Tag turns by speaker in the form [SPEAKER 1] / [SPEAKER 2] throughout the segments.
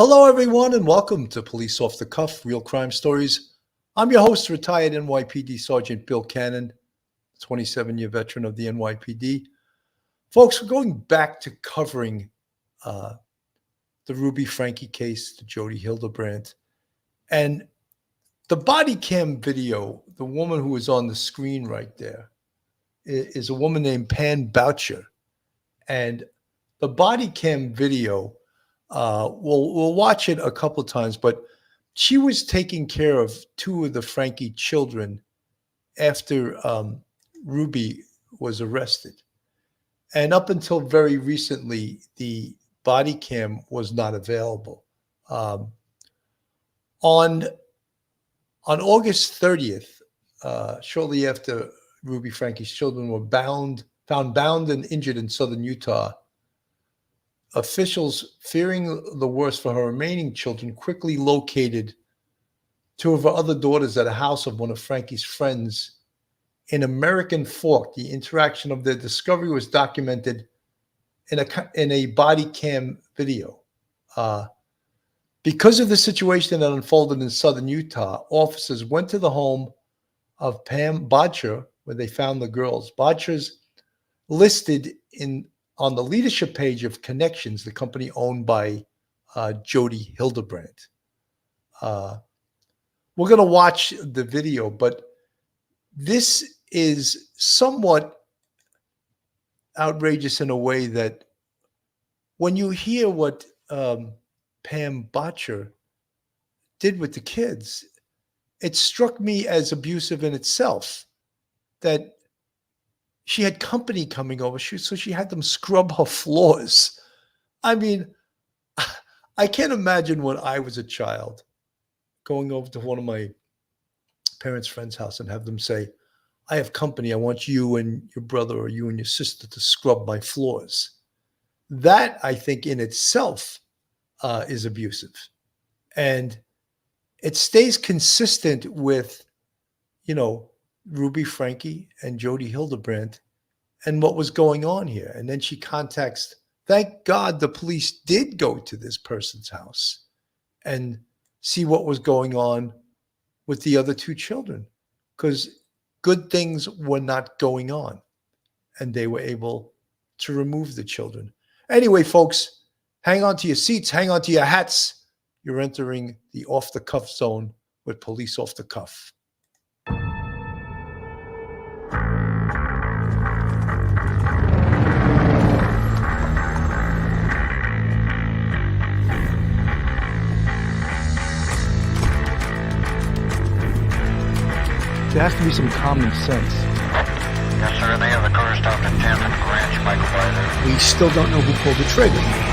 [SPEAKER 1] Hello, everyone, and welcome to Police Off the Cuff, Real Crime Stories. I'm your host, retired NYPD Sergeant Bill Cannon, 27-year veteran of the NYPD. Folks, we're going back to covering the Ruby Franke case, the Jody Hildebrandt. And the body cam video, the woman who is on the screen right there, is a woman named Bodcher. And the body cam video, we'll watch it a couple times, but she was taking care of two of the Franke children after Ruby was arrested. And up until very recently, the body cam was not available. On August 30th, shortly after Ruby Franke's children were found bound and injured in southern Utah, officials, fearing the worst for her remaining children, quickly located two of her other daughters at a house of one of Franke's friends in American Fork. The interaction of their discovery was documented in a body cam video. Because of the situation that unfolded in southern Utah, officers went to the home of Pam Bodcher, where they found the girls. Bodcher's listed on the leadership page of Connections, the company owned by Jody Hildebrandt. We're going to watch the video, but this is somewhat outrageous in a way that when you hear what Pam Bodcher did with the kids, it struck me as abusive in itself, that she had company coming over, so she had them scrub her floors. I mean, I can't imagine when I was a child going over to one of my parents' friends' house and have them say, I have company. I want you and your brother or you and your sister to scrub my floors. That, I think, in itself is abusive. And it stays consistent with, Ruby Franke and Jody Hildebrandt and what was going on here. And then she contacts, thank God the police did go to this person's house and see what was going on with the other two children, because good things were not going on and they were able to remove the children. Anyway, folks, hang on to your seats, hang on to your hats. You're entering the off the cuff zone with Police Off the Cuff. There has to be some common sense.
[SPEAKER 2] Yes, sir. They have the car stopped at 10th and Ranch, Michael Byler.
[SPEAKER 3] We still don't know who pulled the trigger.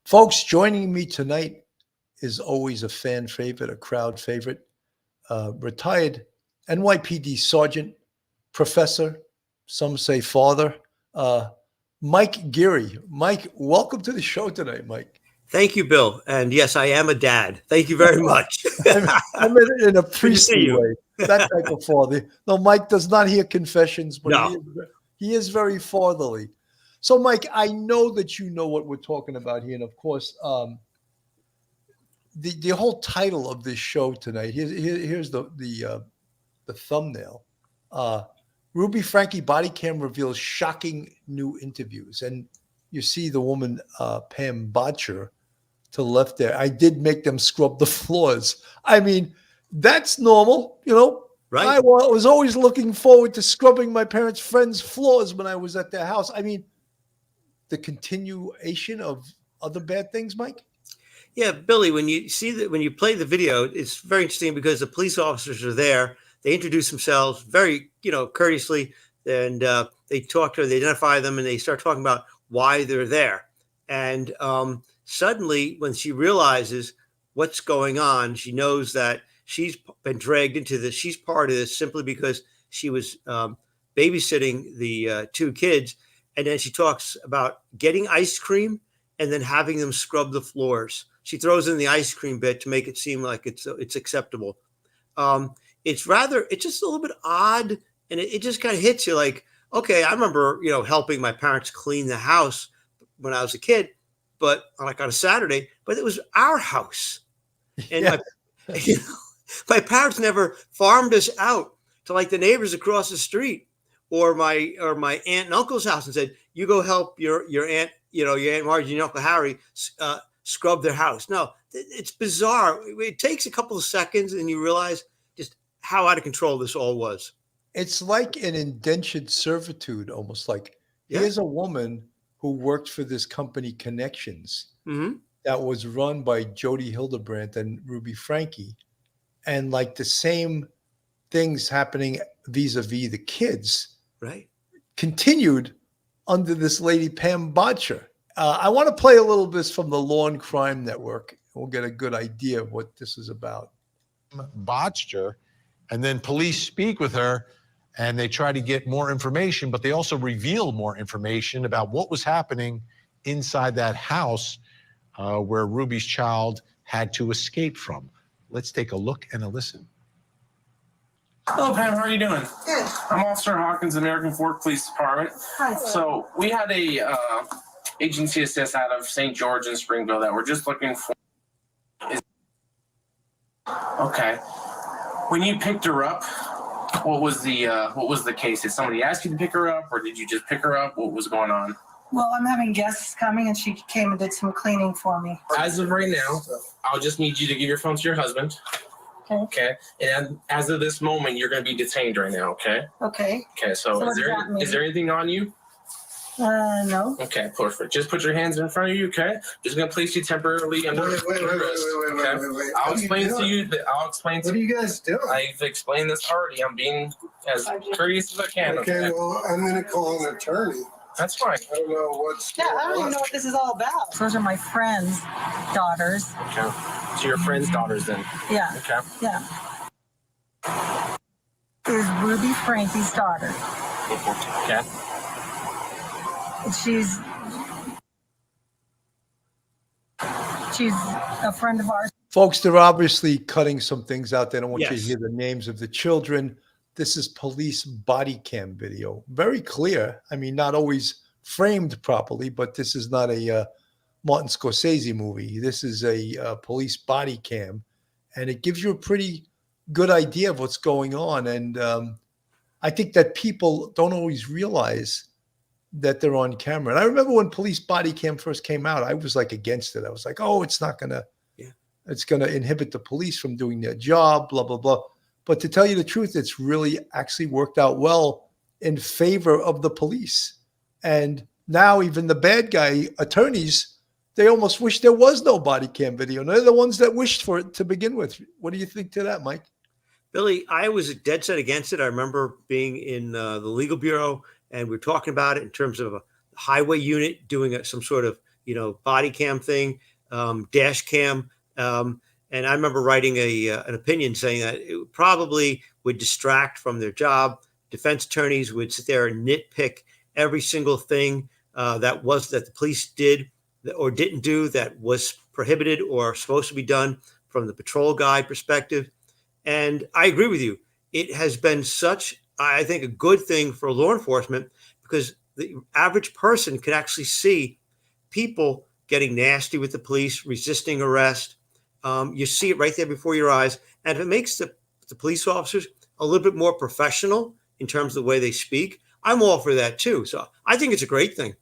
[SPEAKER 1] Folks, joining me tonight is always a fan favorite, a crowd favorite, retired NYPD Sergeant, Professor, some say father, Mike Geary. Mike, welcome to the show tonight, Mike.
[SPEAKER 4] Thank you, Bill. And yes, I am a dad. Thank you very much.
[SPEAKER 1] I mean it in a priestly way, that type of father. No, Mike does not hear confessions, but
[SPEAKER 4] no.
[SPEAKER 1] he is very fatherly. So, Mike, I know that you know what we're talking about here. And, of course, the whole title of this show tonight, here's the thumbnail. Ruby Franke body cam reveals shocking new interviews. And you see the woman, Pam Bodcher, to the left there. I did make them scrub the floors. I mean, that's normal, Right. I was always looking forward to scrubbing my parents' friends' floors when I was at their house. I mean, the continuation of other bad things, Mike?
[SPEAKER 4] Yeah, Billy, when you play the video, it's very interesting because the police officers are there. They introduce themselves very, courteously, and they talk to her, they identify them, and they start talking about why they're there. And suddenly, when she realizes what's going on, she knows that she's been dragged into this. She's part of this simply because she was babysitting the two kids, and then she talks about getting ice cream and then having them scrub the floors. She throws in the ice cream bit to make it seem like it's acceptable. It's just a little bit odd, and it just kind of hits you like, okay, I remember, helping my parents clean the house when I was a kid, but like on a Saturday, but it was our house. And
[SPEAKER 1] Yeah.
[SPEAKER 4] my parents never farmed us out to like the neighbors across the street or my aunt and uncle's house and said, you go help your aunt, your Aunt Margie and Uncle Harry scrub their house. No, it's bizarre. It takes a couple of seconds and you realize just how out of control this all was.
[SPEAKER 1] It's like an indentured servitude, almost like here's a woman who worked for this company Connections that was run by Jody Hildebrandt and Ruby Franke. And like the same things happening vis-a-vis the kids continued under this lady, Pam Bodcher. I want to play a little bit from the Law and Crime Network. We'll get a good idea of what this is about.
[SPEAKER 5] Bodcher, and then police speak with her and they try to get more information, but they also reveal more information about what was happening inside that house where Ruby's child had to escape from. Let's take a look and a listen.
[SPEAKER 6] Hello, Pam. How are you doing?
[SPEAKER 7] Good.
[SPEAKER 6] I'm Officer Hawkins, American Fork Police Department.
[SPEAKER 7] Hi, sir.
[SPEAKER 6] So we had a agency assist out of St. George and Springville that we're just looking for. Okay. When you picked her up, what was the case? Did somebody ask you to pick her up, or did you just pick her up? What was going on?
[SPEAKER 7] Well, I'm having guests coming, and she came and did some cleaning for me.
[SPEAKER 6] As of right now, I'll just need you to give your phone to your husband.
[SPEAKER 7] Okay.
[SPEAKER 6] Okay. And as of this moment, you're going to be detained right now. Okay.
[SPEAKER 7] Okay.
[SPEAKER 6] Okay. So,
[SPEAKER 7] So what does that mean?
[SPEAKER 6] is there anything on you?
[SPEAKER 7] No.
[SPEAKER 6] Okay, perfect. Just put your hands in front of you, okay? Just gonna place you temporarily under arrest. Okay? I'll explain to you.
[SPEAKER 8] What are you guys doing?
[SPEAKER 6] I've explained this already. I'm being as courteous as I can.
[SPEAKER 8] Okay, well, I'm gonna call an attorney.
[SPEAKER 6] That's fine.
[SPEAKER 8] I don't know what's
[SPEAKER 7] Yeah,
[SPEAKER 8] going
[SPEAKER 7] I don't even
[SPEAKER 8] on.
[SPEAKER 7] know what this is all about. Those are my friends' daughters.
[SPEAKER 6] Okay. So your friend's daughters then.
[SPEAKER 7] Yeah.
[SPEAKER 6] Okay.
[SPEAKER 7] Yeah. Is Ruby Franke's daughter.
[SPEAKER 6] Okay.
[SPEAKER 7] She's a friend of ours.
[SPEAKER 1] Folks, they're obviously cutting some things out. They don't want you to
[SPEAKER 4] Yes.
[SPEAKER 1] hear the names of the children. This is police body cam video. Very clear. I mean, not always framed properly, but this is not a Martin Scorsese movie. This is a police body cam, and it gives you a pretty good idea of what's going on. And I think that people don't always realize that they're on camera. And I remember when police body cam first came out, I was like against it. I was like, oh, it's not going to, it's going to inhibit the police from doing their job, blah, blah, blah. But to tell you the truth, it's really actually worked out well in favor of the police. And now even the bad guy attorneys, they almost wish there was no body cam video. And they're the ones that wished for it to begin with. What do you think to that, Mike?
[SPEAKER 4] Billy, I was dead set against it. I remember being in the legal bureau and we were talking about it in terms of a highway unit doing some sort of, body cam thing, dash cam. And I remember writing an opinion saying that it probably would distract from their job. Defense attorneys would sit there and nitpick every single thing that the police did or didn't do that was prohibited or supposed to be done from the patrol guide perspective. And I agree with you. It has been such, I think, a good thing for law enforcement because the average person can actually see people getting nasty with the police, resisting arrest. You see it right there before your eyes. And if it makes the police officers a little bit more professional in terms of the way they speak, I'm all for that too. So I think it's a great thing.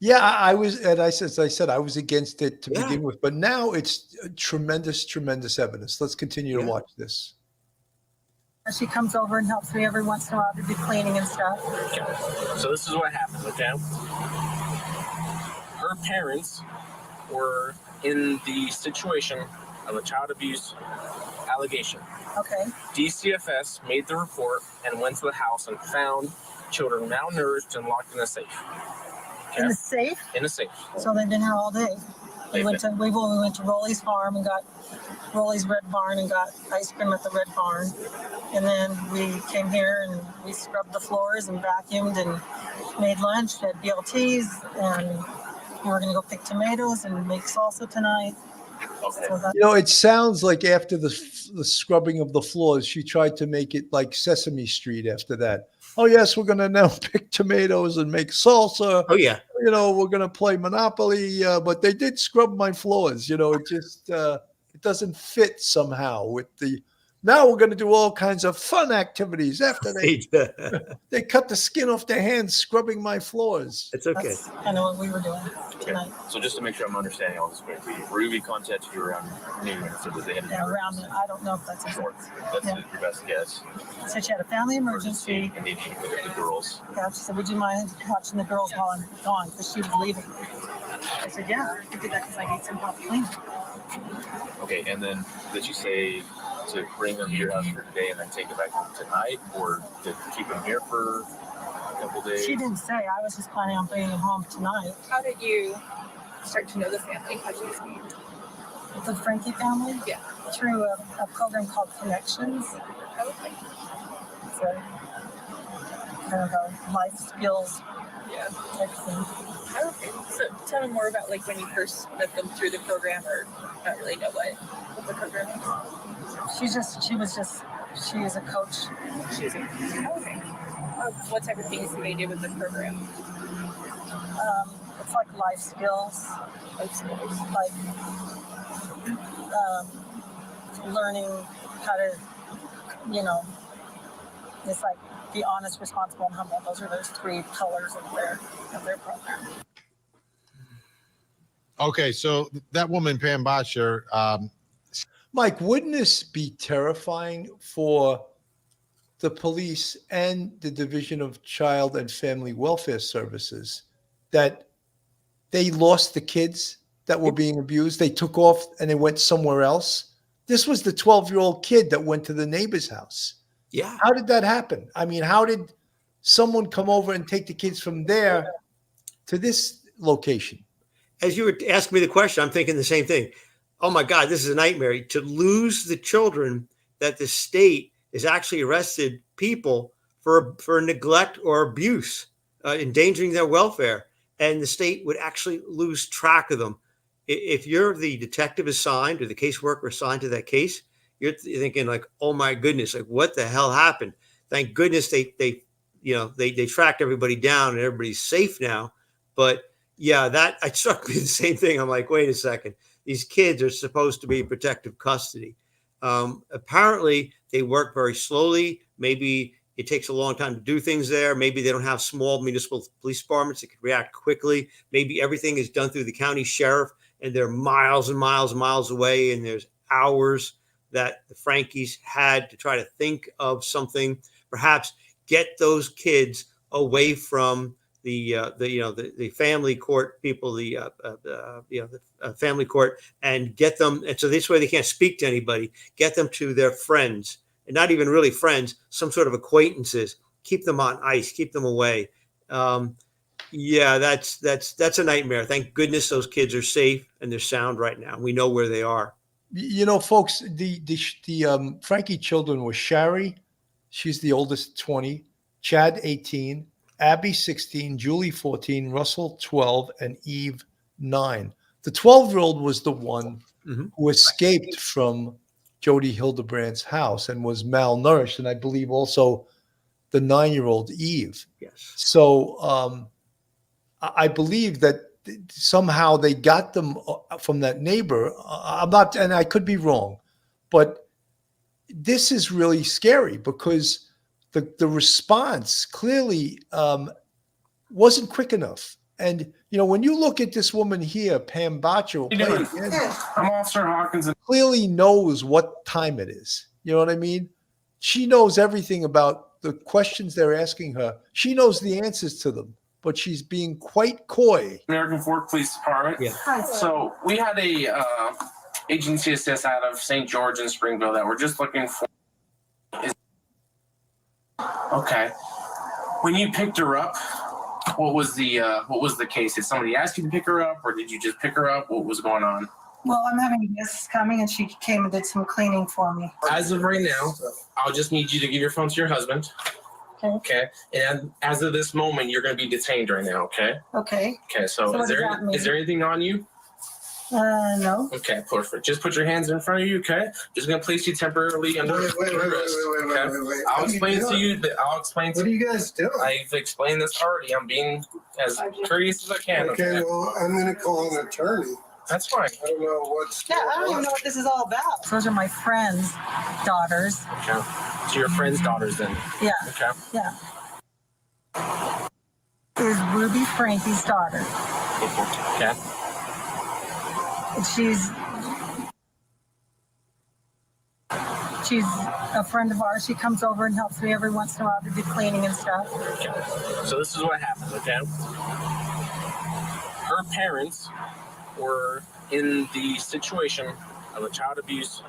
[SPEAKER 1] Yeah, I was, and as I said, I was against it to begin with, but now it's tremendous, tremendous evidence. Let's continue to watch this.
[SPEAKER 7] She comes over and helps me every once in a while to do cleaning and stuff.
[SPEAKER 6] Okay. So this is what happened, okay? Her parents were in the situation of a child abuse allegation.
[SPEAKER 7] Okay.
[SPEAKER 6] DCFS made the report and went to the house and found children malnourished and locked in a safe.
[SPEAKER 7] In the safe?
[SPEAKER 6] In a safe.
[SPEAKER 7] So they've been here all day. We went to Rolly's farm and got Rolly's Red Barn and got ice cream at the Red Barn. And then we came here and we scrubbed the floors and vacuumed and made lunch at BLT's, and we were gonna go pick tomatoes and make salsa tonight.
[SPEAKER 6] Okay.
[SPEAKER 7] So that,
[SPEAKER 1] You know, it sounds like after the scrubbing of the floors, she tried to make it like Sesame Street after that. Oh, yes, we're going to now pick tomatoes and make salsa.
[SPEAKER 4] Oh yeah.
[SPEAKER 1] You know, we're going to play Monopoly. But they did scrub my floors. You know, it just, it doesn't fit somehow with the, now we're going to do all kinds of fun activities after they cut the skin off their hands scrubbing my floors.
[SPEAKER 4] It's okay.
[SPEAKER 7] that's kind of what we were doing tonight.
[SPEAKER 9] So just to make sure I'm understanding all this correctly, Ruby contacted you around noon and said that they had
[SPEAKER 7] Yeah, around it. I don't know if that's
[SPEAKER 9] short. That's
[SPEAKER 7] Yeah.
[SPEAKER 9] your best guess.
[SPEAKER 7] Said she had a family emergency.
[SPEAKER 9] And they need to pick up the girls.
[SPEAKER 7] Yeah, she said, would you mind watching the girls while I'm gone? Because she was leaving. I said, yeah, I could do that because I need some help cleaning.
[SPEAKER 9] Okay, and then did you say to bring them to your house for today and then take them back tonight, or to keep them here for a couple days?
[SPEAKER 7] She didn't say. I was just planning on bringing them home tonight.
[SPEAKER 10] How did you start to know the family? How did you meet?
[SPEAKER 7] The Franke family?
[SPEAKER 10] Yeah.
[SPEAKER 7] Through a program called Connections.
[SPEAKER 10] Okay.
[SPEAKER 7] It's a kind of a life skills
[SPEAKER 10] Yeah.
[SPEAKER 7] type thing.
[SPEAKER 10] Okay. So tell me more about like when you first met them through the program, or not really know what the program is.
[SPEAKER 7] She is a coach.
[SPEAKER 10] She's okay. What type of things do they do with the program?
[SPEAKER 7] It's like life skills, like learning how to, you know, it's like be honest, responsible, and humble. Those are those three pillars of their program.
[SPEAKER 5] Okay, so that woman, Pam Bodcher,
[SPEAKER 1] Mike, wouldn't this be terrifying for the police and the Division of Child and Family Welfare Services that they lost the kids that were being abused? They took off and they went somewhere else. This was the 12-year-old kid that went to the neighbor's house.
[SPEAKER 4] Yeah.
[SPEAKER 1] How did that happen? I mean, how did someone come over and take the kids from there to this location?
[SPEAKER 4] As you were asking me the question, I'm thinking the same thing. Oh my God, this is a nightmare. To lose the children that the state is actually arrested people for neglect or abuse, endangering their welfare, and the state would actually lose track of them. If you're the detective assigned or the caseworker assigned to that case, you're thinking like, oh my goodness, like what the hell happened? Thank goodness they tracked everybody down and everybody's safe now. But yeah, that it struck me the same thing. I'm like, wait a second. These kids are supposed to be in protective custody. Apparently, they work very slowly. Maybe it takes a long time to do things there. Maybe they don't have small municipal police departments that can react quickly. Maybe everything is done through the county sheriff, and they're miles and miles and miles away, and there's hours that the Frankies had to try to think of something, perhaps get those kids away from the family court people, the family court, and get them. And so this way they can't speak to anybody. Get them to their friends, and not even really friends, some sort of acquaintances. Keep them on ice. Keep them away. Yeah, that's a nightmare. Thank goodness those kids are safe and they're sound right now. We know where they are.
[SPEAKER 1] You know, folks, the Frankie children were Shari, she's the oldest, 20, Chad, 18, Abby, 16, Julie, 14, Russell, 12, and Eve, 9. The 12-year-old was the one who escaped from Jody Hildebrandt's house and was malnourished, and I believe also the 9-year-old Eve.
[SPEAKER 4] Yes.
[SPEAKER 1] So I believe that somehow they got them from that neighbor. I'm not, and I could be wrong, but this is really scary because the response clearly wasn't quick enough. And, you know, when you look at this woman here, Pam Bodcher,
[SPEAKER 6] I'm Officer Hawkins.
[SPEAKER 1] clearly knows what time it is. You know what I mean? She knows everything about the questions they're asking her. She knows the answers to them, but she's being quite coy.
[SPEAKER 6] American Fork Police Department.
[SPEAKER 4] Yeah.
[SPEAKER 6] So we had a agency assist out of St. George and Springville that we're just looking for. Okay. When you picked her up, what was the case? Did somebody ask you to pick her up, or did you just pick her up? What was going on?
[SPEAKER 7] Well, I'm having guests coming, and she came and did some cleaning for me.
[SPEAKER 6] As of right now, I'll just need you to give your phone to your husband.
[SPEAKER 7] Okay.
[SPEAKER 6] Okay. And as of this moment, you're going to be detained right now. Okay.
[SPEAKER 7] Okay.
[SPEAKER 6] Okay. So,
[SPEAKER 7] So what
[SPEAKER 6] is
[SPEAKER 7] does that mean?
[SPEAKER 6] there anything on you?
[SPEAKER 7] No.
[SPEAKER 6] Okay. Perfect. Just put your hands in front of you. Okay. Just going to place you temporarily under arrest. Okay? I'll explain to you. I'll explain to
[SPEAKER 8] What are you guys doing?
[SPEAKER 6] I've explained this already. I'm being as courteous as I can.
[SPEAKER 8] Okay, well, I'm gonna call an attorney.
[SPEAKER 6] That's fine.
[SPEAKER 8] I don't know what's.
[SPEAKER 7] Yeah, I don't even know what this is all about. Those are my friends' daughters.
[SPEAKER 6] Okay. So your friend's daughters then.
[SPEAKER 7] Yeah.
[SPEAKER 6] Okay.
[SPEAKER 7] Yeah. Is Ruby Franke's daughter.
[SPEAKER 6] Okay.
[SPEAKER 7] And she's a friend of ours. She comes over and helps me every once in a while to do cleaning and stuff.
[SPEAKER 6] Okay. So this is what happened, okay? Her parents were in the situation of a child abuse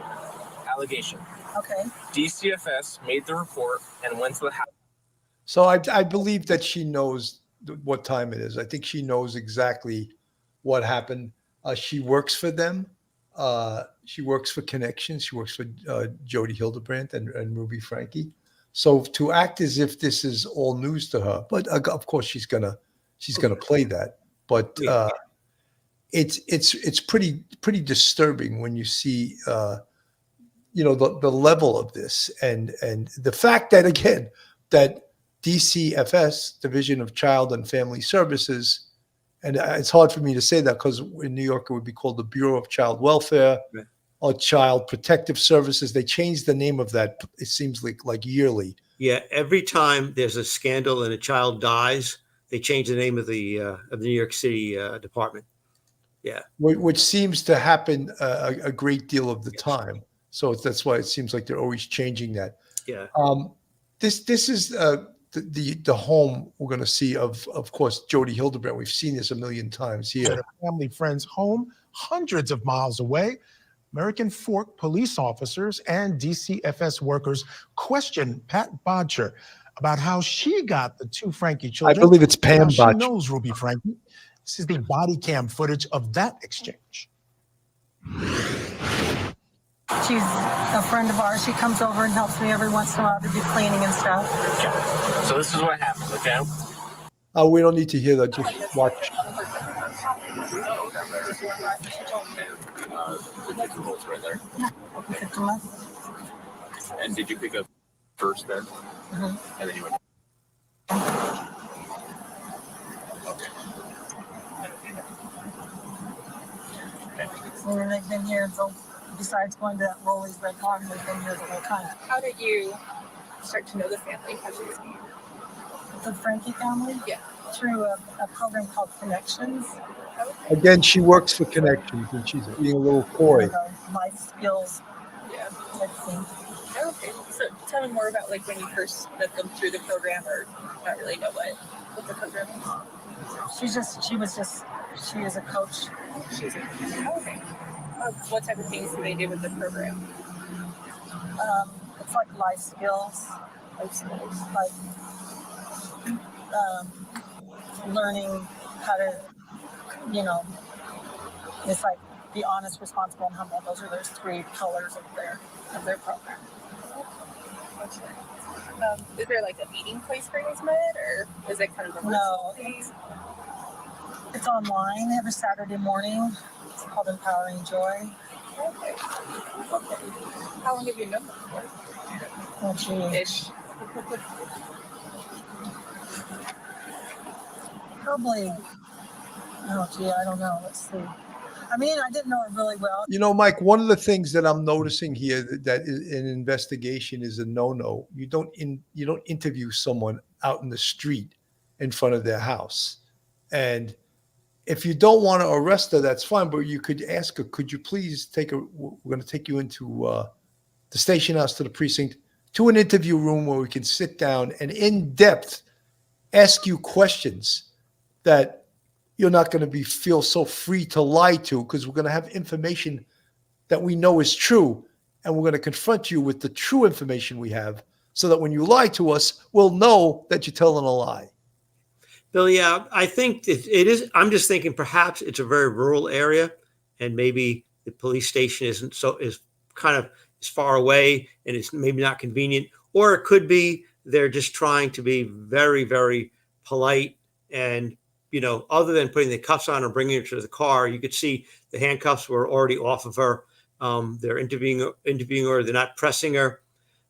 [SPEAKER 6] allegation.
[SPEAKER 7] Okay.
[SPEAKER 6] DCFS made the report and went to the house.
[SPEAKER 1] So I believe that she knows what time it is. I think she knows exactly what happened. She works for them. She works for Connections. She works for Jody Hildebrandt and Ruby Franke. So to act as if this is all news to her, but of course she's gonna play that. But it's pretty disturbing when you see the level of this and the fact that again that DCFS, Division of Child and Family Services, and it's hard for me to say that because in New York it would be called the Bureau of Child Welfare or Child Protective Services. They changed the name of that. It seems like yearly.
[SPEAKER 4] Yeah, every time there's a scandal and a child dies, they change the name of the New York City department. Yeah,
[SPEAKER 1] Which seems to happen a great deal of the time. So that's why it seems like they're always changing that.
[SPEAKER 4] yeah.
[SPEAKER 1] This is the home we're going to see of course Jody Hildebrandt. We've seen this a million times here.
[SPEAKER 3] At a family friend's home, hundreds of miles away. American Fork police officers and DCFS workers question Pat Bodcher about how she got the two Franke children.
[SPEAKER 1] I believe it's Pam
[SPEAKER 3] Now, she
[SPEAKER 1] Bodcher.
[SPEAKER 3] knows Ruby Franke. This is the body cam footage of that exchange.
[SPEAKER 7] She's a friend of ours. She comes over and helps me every once in a while to do cleaning and stuff.
[SPEAKER 6] Okay. So this is what happened, okay?
[SPEAKER 1] We don't need to hear that. Just watch.
[SPEAKER 9] Right there.
[SPEAKER 7] You picked them up.
[SPEAKER 9] And did you pick up first then?
[SPEAKER 7] Mm-hmm.
[SPEAKER 9] And then you went.
[SPEAKER 7] And then they've been here, so besides going to that Rolly's Red Barn, they've been here the whole time.
[SPEAKER 10] How did you start to know the family? How did you meet?
[SPEAKER 7] The Franke family?
[SPEAKER 10] Yeah.
[SPEAKER 7] Through a program called Connections.
[SPEAKER 1] Again, she works for Connections, and she's being a little coy.
[SPEAKER 7] Life skills
[SPEAKER 10] Yeah.
[SPEAKER 7] type thing.
[SPEAKER 10] Okay. So tell me more about like when you first met them through the program, or not really know what the program is.
[SPEAKER 7] She is a coach.
[SPEAKER 10] Okay. What type of things do they do with the program?
[SPEAKER 7] It's like life skills. Like learning how to, it's like be honest, responsible, and humble. Those are those three pillars of their program.
[SPEAKER 10] Is there like a meeting place for you guys met, or is it kind of a
[SPEAKER 7] No,
[SPEAKER 10] thing?
[SPEAKER 7] it's online every Saturday morning. It's called Empowering Joy.
[SPEAKER 10] Okay. How long have you known them for?
[SPEAKER 7] Oh, gee.
[SPEAKER 10] Ish.
[SPEAKER 7] Probably. Oh, gee, I don't know. Let's see. I mean, I didn't know it really well.
[SPEAKER 1] Mike, one of the things that I'm noticing here that is an investigation is a no-no. You don't interview someone out in the street in front of their house. And if you don't want to arrest her, that's fine. But you could ask her, could you please we're going to take you into the station house, to the precinct, to an interview room where we can sit down and in depth ask you questions that you're not going to feel so free to lie to, because we're going to have information that we know is true, and we're going to confront you with the true information we have, so that when you lie to us, we'll know that you're telling a lie.
[SPEAKER 4] Bill, yeah, I think it is. I'm just thinking perhaps it's a very rural area, and maybe the police station is kind of is far away, and it's maybe not convenient. Or it could be they're just trying to be very, very polite, and other than putting the cuffs on or bringing her to the car, you could see the handcuffs were already off of her. They're interviewing her. They're not pressing her.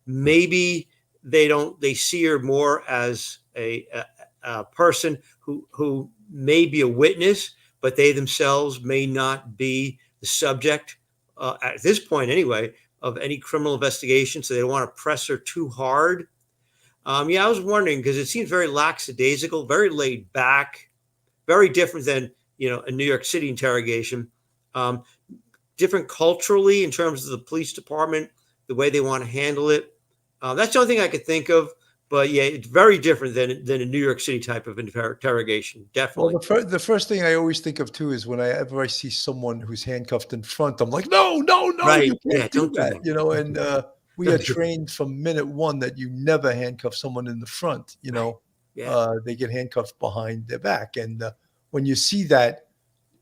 [SPEAKER 4] Maybe they see her more as a person who may be a witness, but they themselves may not be the subject at this point anyway of any criminal investigation. So they don't want to press her too hard. Yeah, I was wondering because it seems very lackadaisical, very laid back, very different than a New York City interrogation. Different culturally in terms of the police department, the way they want to handle it. That's the only thing I could think of. But yeah, it's very different than a New York City type of interrogation. Definitely.
[SPEAKER 1] Well, the first thing I always think of too is whenever I see someone who's handcuffed in front, I'm like, no, no, no,
[SPEAKER 4] Right.
[SPEAKER 1] you can't do
[SPEAKER 4] Don't do
[SPEAKER 1] that.
[SPEAKER 4] that.
[SPEAKER 1] And we are trained from minute one that you never handcuff someone in the front.
[SPEAKER 4] Yeah.
[SPEAKER 1] They get handcuffed behind their back, and when you see that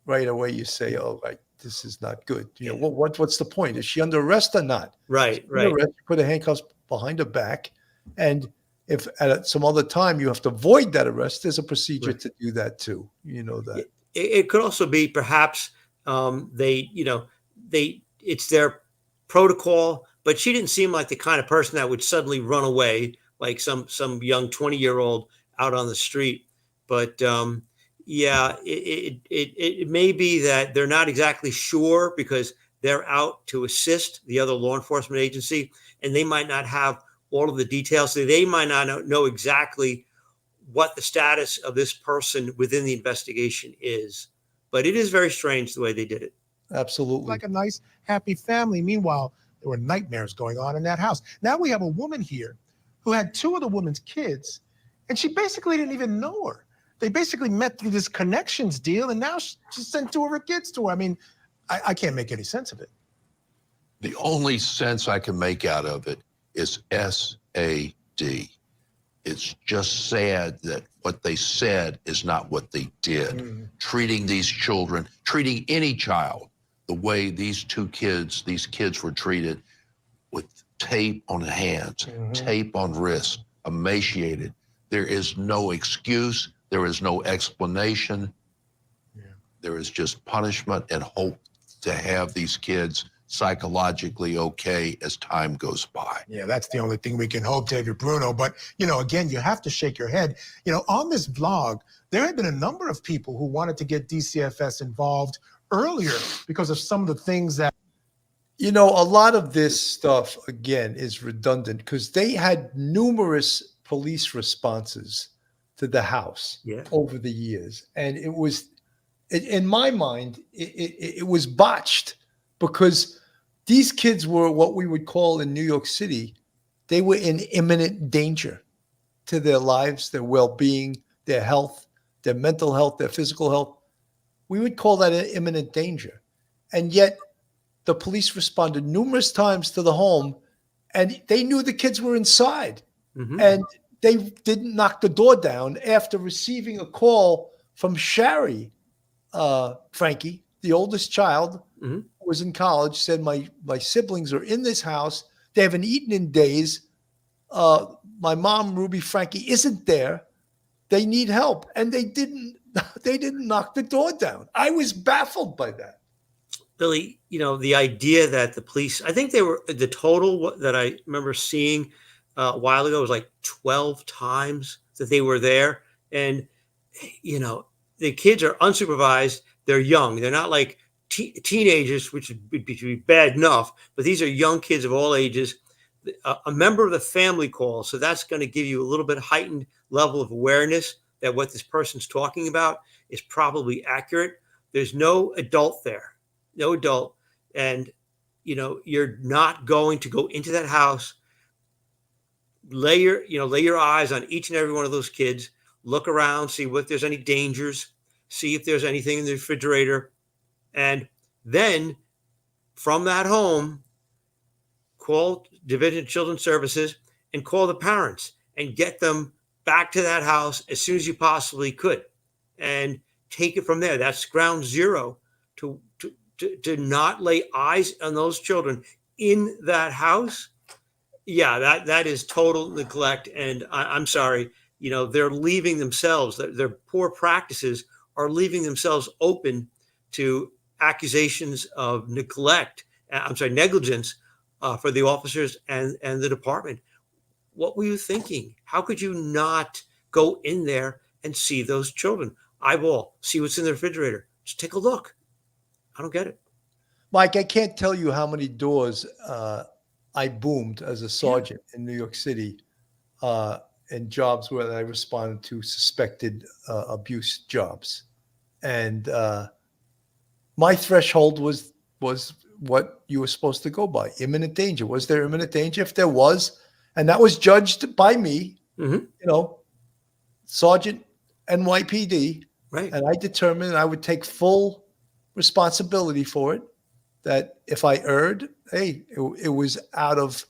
[SPEAKER 1] right away, you say, "Oh, right, this is not good." What's the point? Is she under arrest or not?
[SPEAKER 4] Right.
[SPEAKER 1] Under arrest, you put the handcuffs behind her back, and if at some other time you have to void that arrest, there's a procedure to do that too. You know that.
[SPEAKER 4] It could also be perhaps it's their protocol, but she didn't seem like the kind of person that would suddenly run away like some young 20-year-old out on the street. But yeah, it may be that they're not exactly sure because they're out to assist the other law enforcement agency, and they might not have all of the details. So they might not know exactly what the status of this person within the investigation is. But it is very strange the way they did it.
[SPEAKER 1] Absolutely.
[SPEAKER 3] Like a nice, happy family. Meanwhile, there were nightmares going on in that house. Now we have a woman here who had two of the woman's kids, and she basically didn't even know her. They basically met through this connections deal, and now she sent two of her kids to her. I mean, I can't make any sense of it.
[SPEAKER 11] The only sense I can make out of it is SAD. It's just sad that what they said is not what they did. Treating these children, treating any child the way these kids were treated, with tape on hands, tape on wrists, emaciated. There is no excuse. There is no explanation. There is just punishment and hope to have these kids psychologically okay as time goes by.
[SPEAKER 3] Yeah, that's the only thing we can hope, David Bruno. But, again, you have to shake your head. On this vlog, there had been a number of people who wanted to get DCFS involved earlier because of some of the things that.
[SPEAKER 1] A lot of this stuff, again, is redundant because they had numerous police responses to the house over the years. And it was, in my mind, it was botched because these kids were what we would call in New York City, they were in imminent danger to their lives, their well-being, their health, their mental health, their physical health. We would call that an imminent danger. And yet the police responded numerous times to the home, and they knew the kids were inside. And they didn't knock the door down after receiving a call from Shari, Frankie, the oldest child, who was in college, said, my siblings are in this house. They haven't eaten in days. My mom, Ruby Frankie, isn't there. They need help. And they didn't knock the door down. I was baffled by that.
[SPEAKER 4] Billy, the idea that the police, I think the total that I remember seeing a while ago was like 12 times that they were there. And, the kids are unsupervised. They're young. They're not like teenagers, which would be bad enough, but these are young kids of all ages. A member of the family calls, so that's going to give you a little bit heightened level of awareness that what this person's talking about is probably accurate. There's no adult there, no adult, and you're not going to go into that house. Lay your eyes on each and every one of those kids. Look around, see if there's any dangers, see if there's anything in the refrigerator. And then from that home, call Division of Children's Services and call the parents and get them back to that house as soon as you possibly could and take it from there. That's ground zero to not lay eyes on those children in that house. Yeah, that is total neglect. And I'm sorry, they're leaving themselves, their poor practices are leaving themselves open to accusations of neglect. I'm sorry, negligence for the officers and the department. What were you thinking? How could you not go in there and see those children? Eyeball, see what's in the refrigerator. Just take a look. I don't get it.
[SPEAKER 1] Mike, I can't tell you how many doors I boomed as a sergeant in New York City in jobs where I responded to suspected abuse jobs. And my threshold was what you were supposed to go by. Imminent danger. Was there imminent danger? If there was, and that was judged by me, Sergeant NYPD,
[SPEAKER 4] right?
[SPEAKER 1] And I determined I would take full responsibility for it. That if I erred, hey, it was out of,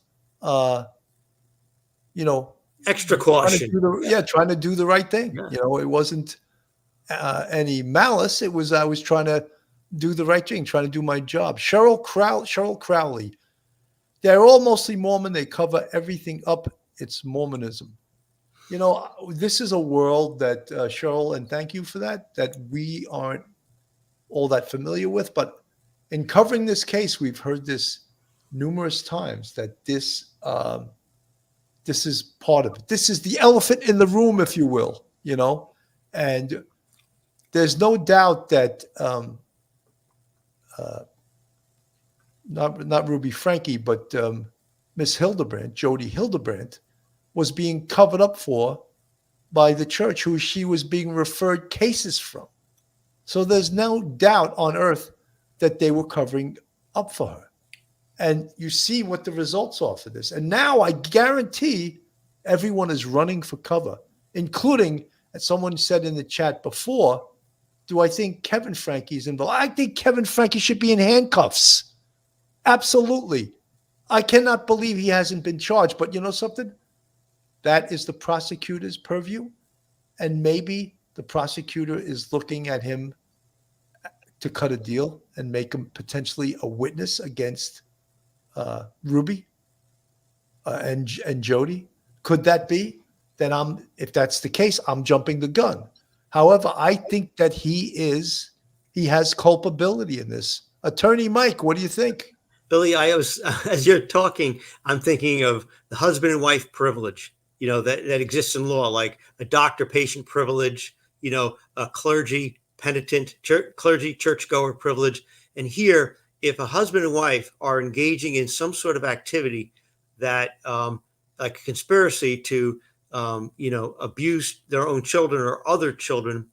[SPEAKER 4] extra caution.
[SPEAKER 1] Trying to do the right thing.
[SPEAKER 4] Yeah.
[SPEAKER 1] It wasn't any malice. I was trying to do the right thing, trying to do my job. Cheryl Crowley. They're all mostly Mormon. They cover everything up. It's Mormonism. This is a world that Cheryl, and thank you for that we aren't all that familiar with. But in covering this case, we've heard this numerous times that this is part of it. This is the elephant in the room, if you will. And there's no doubt that not Ruby Franke, but Miss Hildebrandt, Jody Hildebrandt, was being covered up for by the church who she was being referred cases from. So there's no doubt on earth that they were covering up for her. And you see what the results are for this. And now I guarantee everyone is running for cover, including, as someone said in the chat before, do I think Kevin Franke is involved? I think Kevin Franke should be in handcuffs. Absolutely. I cannot believe he hasn't been charged. But you know something? That is the prosecutor's purview. And maybe the prosecutor is looking at him to cut a deal and make him potentially a witness against Ruby and Jody. Could that be? Then if that's the case, I'm jumping the gun. However, I think that he has culpability in this. Attorney Mike, what do you think?
[SPEAKER 4] Billy, as you're talking, I'm thinking of the husband and wife privilege, that exists in law, like a doctor-patient privilege, a clergy penitent, clergy churchgoer privilege. And here, if a husband and wife are engaging in some sort of activity that, like a conspiracy to, abuse their own children or other children,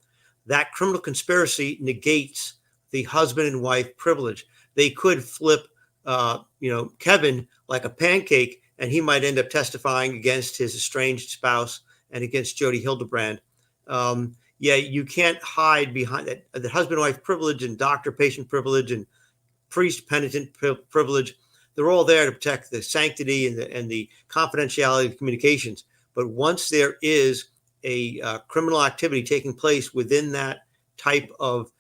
[SPEAKER 4] that criminal conspiracy negates the husband and wife privilege. They could flip, Kevin like a pancake, and he might end up testifying against his estranged spouse and against Jody Hildebrandt. You can't hide behind that. The husband-wife privilege and doctor-patient privilege and priest-penitent privilege. They're all there to protect the sanctity and the confidentiality of communications. But once there is a criminal activity taking place within that type of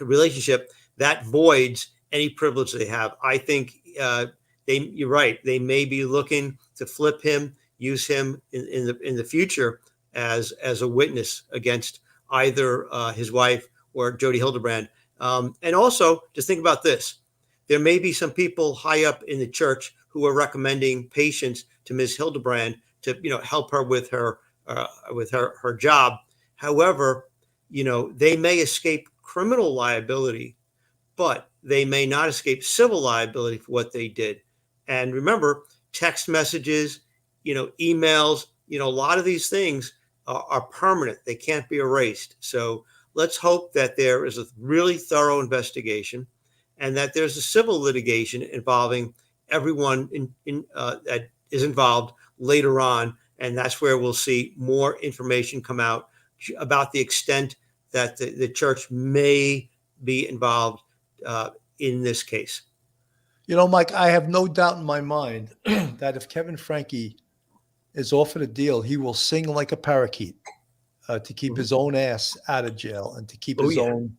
[SPEAKER 4] relationship, that voids any privilege they have. I think you're right. They may be looking to flip him, use him in the future as a witness against either his wife or Jody Hildebrandt. And also, just think about this. There may be some people high up in the church who are recommending patients to Ms. Hildebrandt to, help her with her job. However, they may escape criminal liability, but they may not escape civil liability for what they did. And remember, text messages, emails, a lot of these things are permanent. They can't be erased. So let's hope that there is a really thorough investigation and that there's a civil litigation involving everyone that is involved later on. And that's where we'll see more information come out about the extent that the church may be involved in this case.
[SPEAKER 1] Mike, I have no doubt in my mind that if Kevin Franke is offered a deal, he will sing like a parakeet to keep his own ass out of jail and to keep his own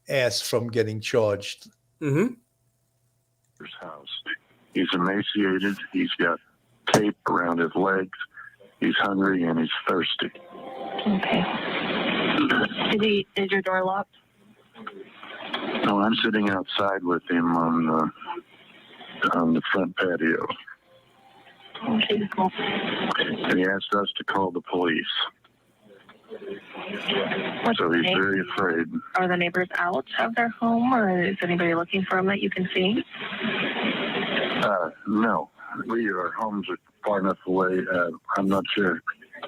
[SPEAKER 1] ass from getting charged.
[SPEAKER 4] Mm-hmm.
[SPEAKER 12] House. He's emaciated. He's got tape around his legs. He's hungry and he's thirsty.
[SPEAKER 10] Okay. Is your door locked?
[SPEAKER 12] No, I'm sitting outside with him on the front patio.
[SPEAKER 10] Okay, cool.
[SPEAKER 12] And he asked us to call the police.
[SPEAKER 10] What's
[SPEAKER 12] So
[SPEAKER 10] the
[SPEAKER 12] he's
[SPEAKER 10] name?
[SPEAKER 12] very afraid.
[SPEAKER 10] Are the neighbors out of their home, or is anybody looking for them that you can see?
[SPEAKER 12] No, our homes are far enough away. I'm not sure.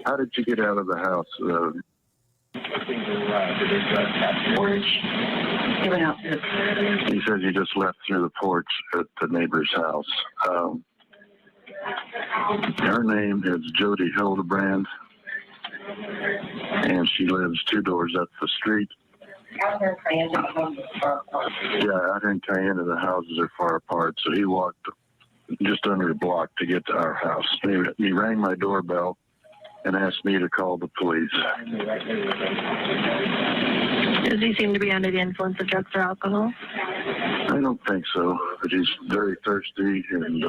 [SPEAKER 12] How did you get out of the house?
[SPEAKER 10] Porch. He went out.
[SPEAKER 12] He says you just left through the porch at the neighbor's house. Her name is Jody Hildebrandt, and she lives 2 doors up the street. Yeah, out here in Cayenne, the houses are far apart, so he walked just under a block to get to our house. He rang my doorbell and asked me to call the police.
[SPEAKER 10] Does he seem to be under the influence of drugs or alcohol?
[SPEAKER 12] I don't think so, but he's very thirsty and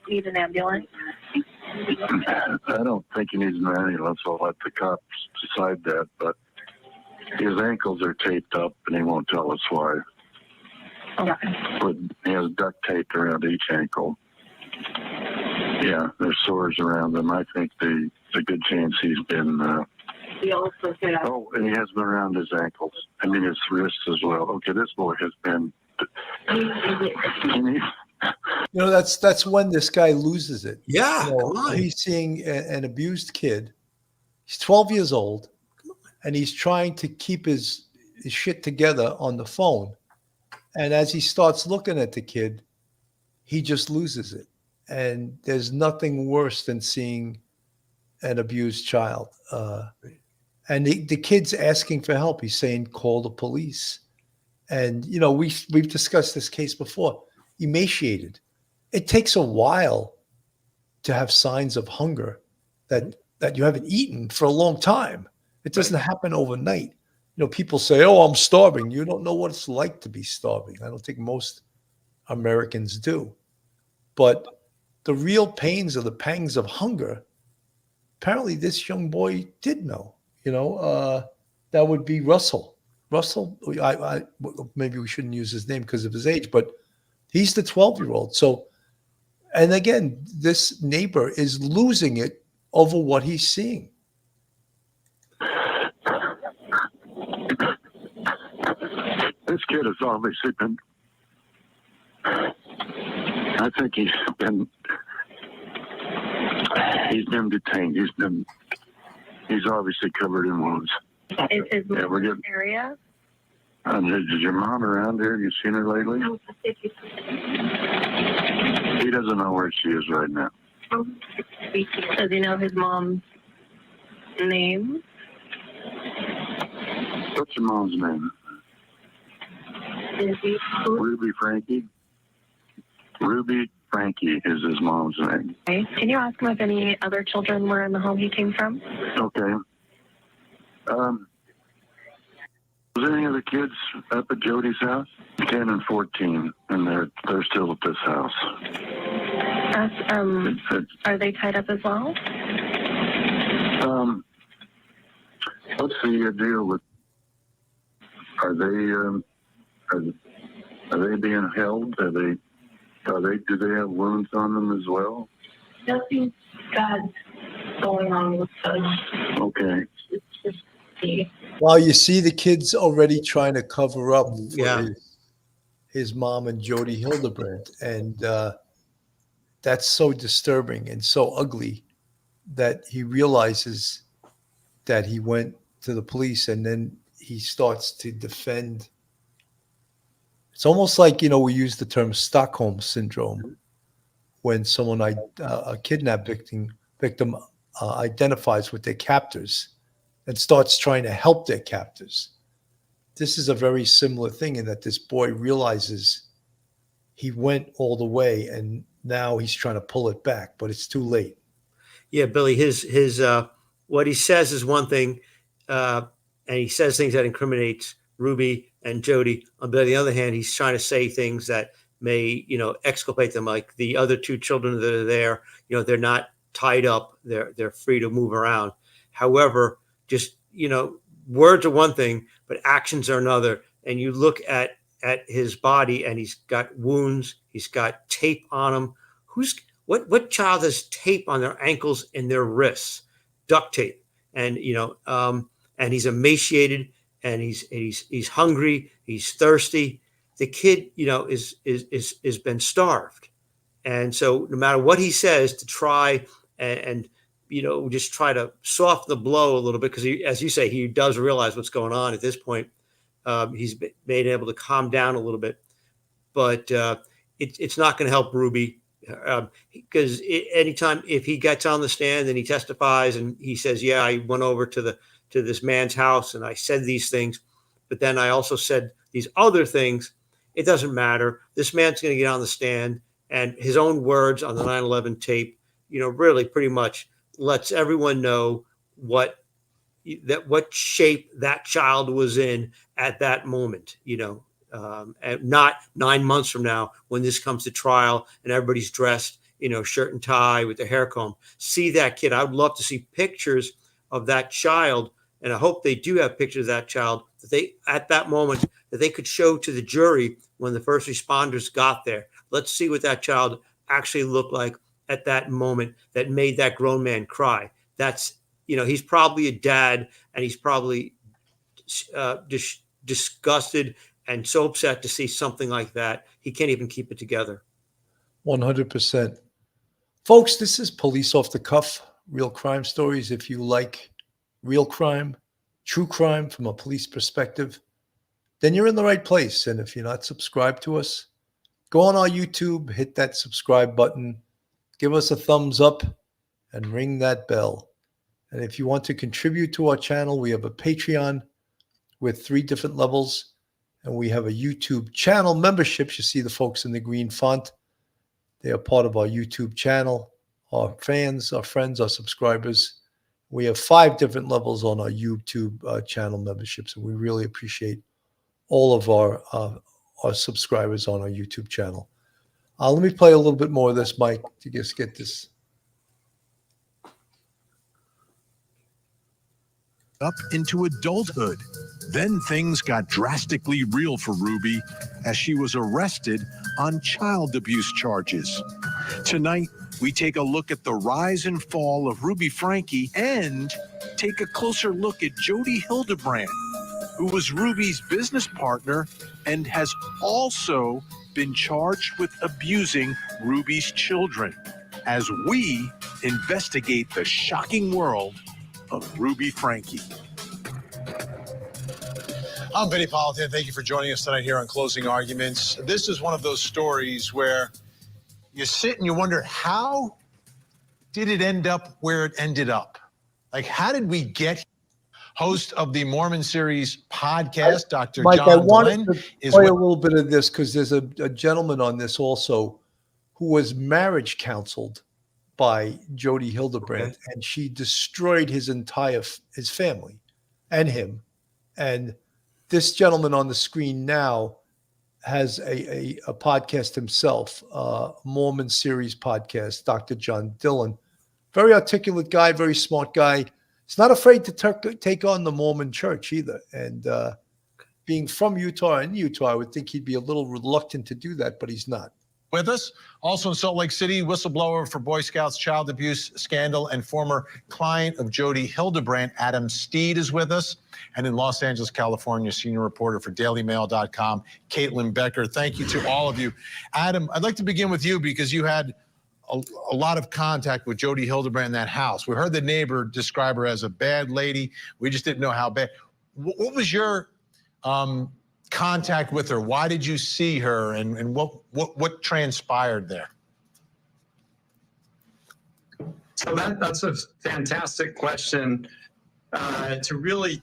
[SPEAKER 10] Need an ambulance?
[SPEAKER 12] I don't think he needs an ambulance. I'll let the cops decide that, but his ankles are taped up and he won't tell us why.
[SPEAKER 10] Okay.
[SPEAKER 12] But he has duct taped around each ankle. Yeah, there's sores around them. I think there's a good chance he's been.
[SPEAKER 10] He also said,
[SPEAKER 12] Oh, and he has been around his ankles. I mean, his wrists as well. Okay, this boy has been.
[SPEAKER 1] That's when this guy loses it.
[SPEAKER 4] Yeah, come on.
[SPEAKER 1] He's seeing an abused kid. He's 12 years old, and he's trying to keep his shit together on the phone. And as he starts looking at the kid, he just loses it. And there's nothing worse than seeing an abused child. And the kid's asking for help. He's saying, call the police. And, we've discussed this case before. Emaciated. It takes a while to have signs of hunger that you haven't eaten for a long time. It doesn't happen overnight. People say, oh, I'm starving. You don't know what it's like to be starving. I don't think most Americans do. But the real pains or the pangs of hunger, apparently this young boy did know. That would be Russell. Russell, maybe we shouldn't use his name because of his age, but he's the 12-year-old. So, and again, this neighbor is losing it over what he's seeing.
[SPEAKER 12] This kid has obviously been. I think he's been detained. He's obviously covered in wounds.
[SPEAKER 10] Is his
[SPEAKER 12] Yeah, we're
[SPEAKER 10] mom
[SPEAKER 12] getting.
[SPEAKER 10] area?
[SPEAKER 12] Is your mom around here? Have you seen her lately? He doesn't know where she is right now.
[SPEAKER 10] Does he know his mom's name?
[SPEAKER 12] What's your mom's name?
[SPEAKER 10] Is he?
[SPEAKER 12] Ruby Franke. Ruby Franke is his mom's name.
[SPEAKER 10] Okay. Can you ask him if any other children were in the home he came from?
[SPEAKER 12] Okay. Was there any other kids up at Jody's house? 10 and 14, and they're still at this house.
[SPEAKER 10] Are they tied up as well?
[SPEAKER 12] What's the deal with? Are they being held? Do they have wounds on them as well?
[SPEAKER 10] Nothing bad going on with us.
[SPEAKER 12] Okay.
[SPEAKER 10] It's just the.
[SPEAKER 1] Well, you see the kid's already trying to cover up for
[SPEAKER 4] Yeah.
[SPEAKER 1] his mom and Jody Hildebrandt. And that's so disturbing and so ugly that he realizes that he went to the police and then he starts to defend. It's almost like, we use the term Stockholm syndrome when someone, a kidnap victim identifies with their captors and starts trying to help their captors. This is a very similar thing in that this boy realizes he went all the way and now he's trying to pull it back, but it's too late.
[SPEAKER 4] Yeah, Billy, his what he says is one thing, and he says things that incriminates Ruby and Jody. But on the other hand, he's trying to say things that may, exculpate them, like the other two children that are there. They're not tied up; they're free to move around. However, just words are one thing, but actions are another. And you look at his body, and he's got wounds. He's got tape on him. What child has tape on their ankles and their wrists? Duct tape. And and he's emaciated, and he's hungry, he's thirsty. The kid, is been starved. And so no matter what he says to try and just try to soften the blow a little bit, because as you say, he does realize what's going on at this point. He's been able to calm down a little bit, but it's not going to help Ruby, because anytime if he gets on the stand and he testifies and he says, yeah, I went over to this man's house and I said these things, but then I also said these other things, it doesn't matter. This man's going to get on the stand, and his own words on the 9/11 tape, really pretty much lets everyone know what shape that child was in at that moment, and not 9 months from now when this comes to trial and everybody's dressed, shirt and tie with their hair comb. See that kid. I would love to see pictures of that child, and I hope they do have pictures of that child that they, at that moment, that they could show to the jury when the first responders got there. Let's see what that child actually looked like at that moment that made that grown man cry. That's, he's probably a dad, and he's probably disgusted and so upset to see something like that. He can't even keep it together.
[SPEAKER 1] 100%. Folks, this is Police Off the Cuff, real crime stories. If you like real crime, true crime from a police perspective, then you're in the right place. And if you're not subscribed to us, go on our YouTube, hit that subscribe button, give us a thumbs up, and ring that bell. And if you want to contribute to our channel, we have a Patreon with 3 different levels, and we have a YouTube channel memberships. You see the folks in the green font. They are part of our YouTube channel, our fans, our friends, our subscribers. We have 5 different levels on our YouTube channel memberships, and we really appreciate all of our subscribers on our YouTube channel. Let me play a little bit more of this, Mike, to just get this.
[SPEAKER 13] Up into adulthood. Then things got drastically real for Ruby as she was arrested on child abuse charges. Tonight, we take a look at the rise and fall of Ruby Franke and take a closer look at Jody Hildebrandt, who was Ruby's business partner and has also been charged with abusing Ruby's children, as we investigate the shocking world of Ruby Franke.
[SPEAKER 5] I'm Benny Politan. Thank you for joining us tonight here on Closing Arguments. This is one of those stories where you sit and you wonder, how did it end up where it ended up? Like, how did we get here? Host of the Mormon Series podcast, Dr.
[SPEAKER 1] Mike,
[SPEAKER 5] John
[SPEAKER 1] I wanted
[SPEAKER 5] Glenn,
[SPEAKER 1] to play a little bit of this because there's a gentleman on this also who was marriage counseled by Jody Hildebrandt, and she destroyed his family and him. And this gentleman on the screen now has a podcast himself, Mormon Series podcast, Dr. John Dillon. Very articulate guy, very smart guy. He's not afraid to take on the Mormon church either. And being from Utah, I would think he'd be a little reluctant to do that, but he's not.
[SPEAKER 5] With us, also in Salt Lake City, whistleblower for Boy Scouts child abuse scandal and former client of Jody Hildebrandt, Adam Steed, is with us. And in Los Angeles, California, senior reporter for DailyMail.com, Caitlin Becker. Thank you to all of you. Adam, I'd like to begin with you because you had a lot of contact with Jody Hildebrandt in that house. We heard the neighbor describe her as a bad lady. We just didn't know how bad. What was your contact with her? Why did you see her, and what transpired there?
[SPEAKER 14] So that's a fantastic question. To really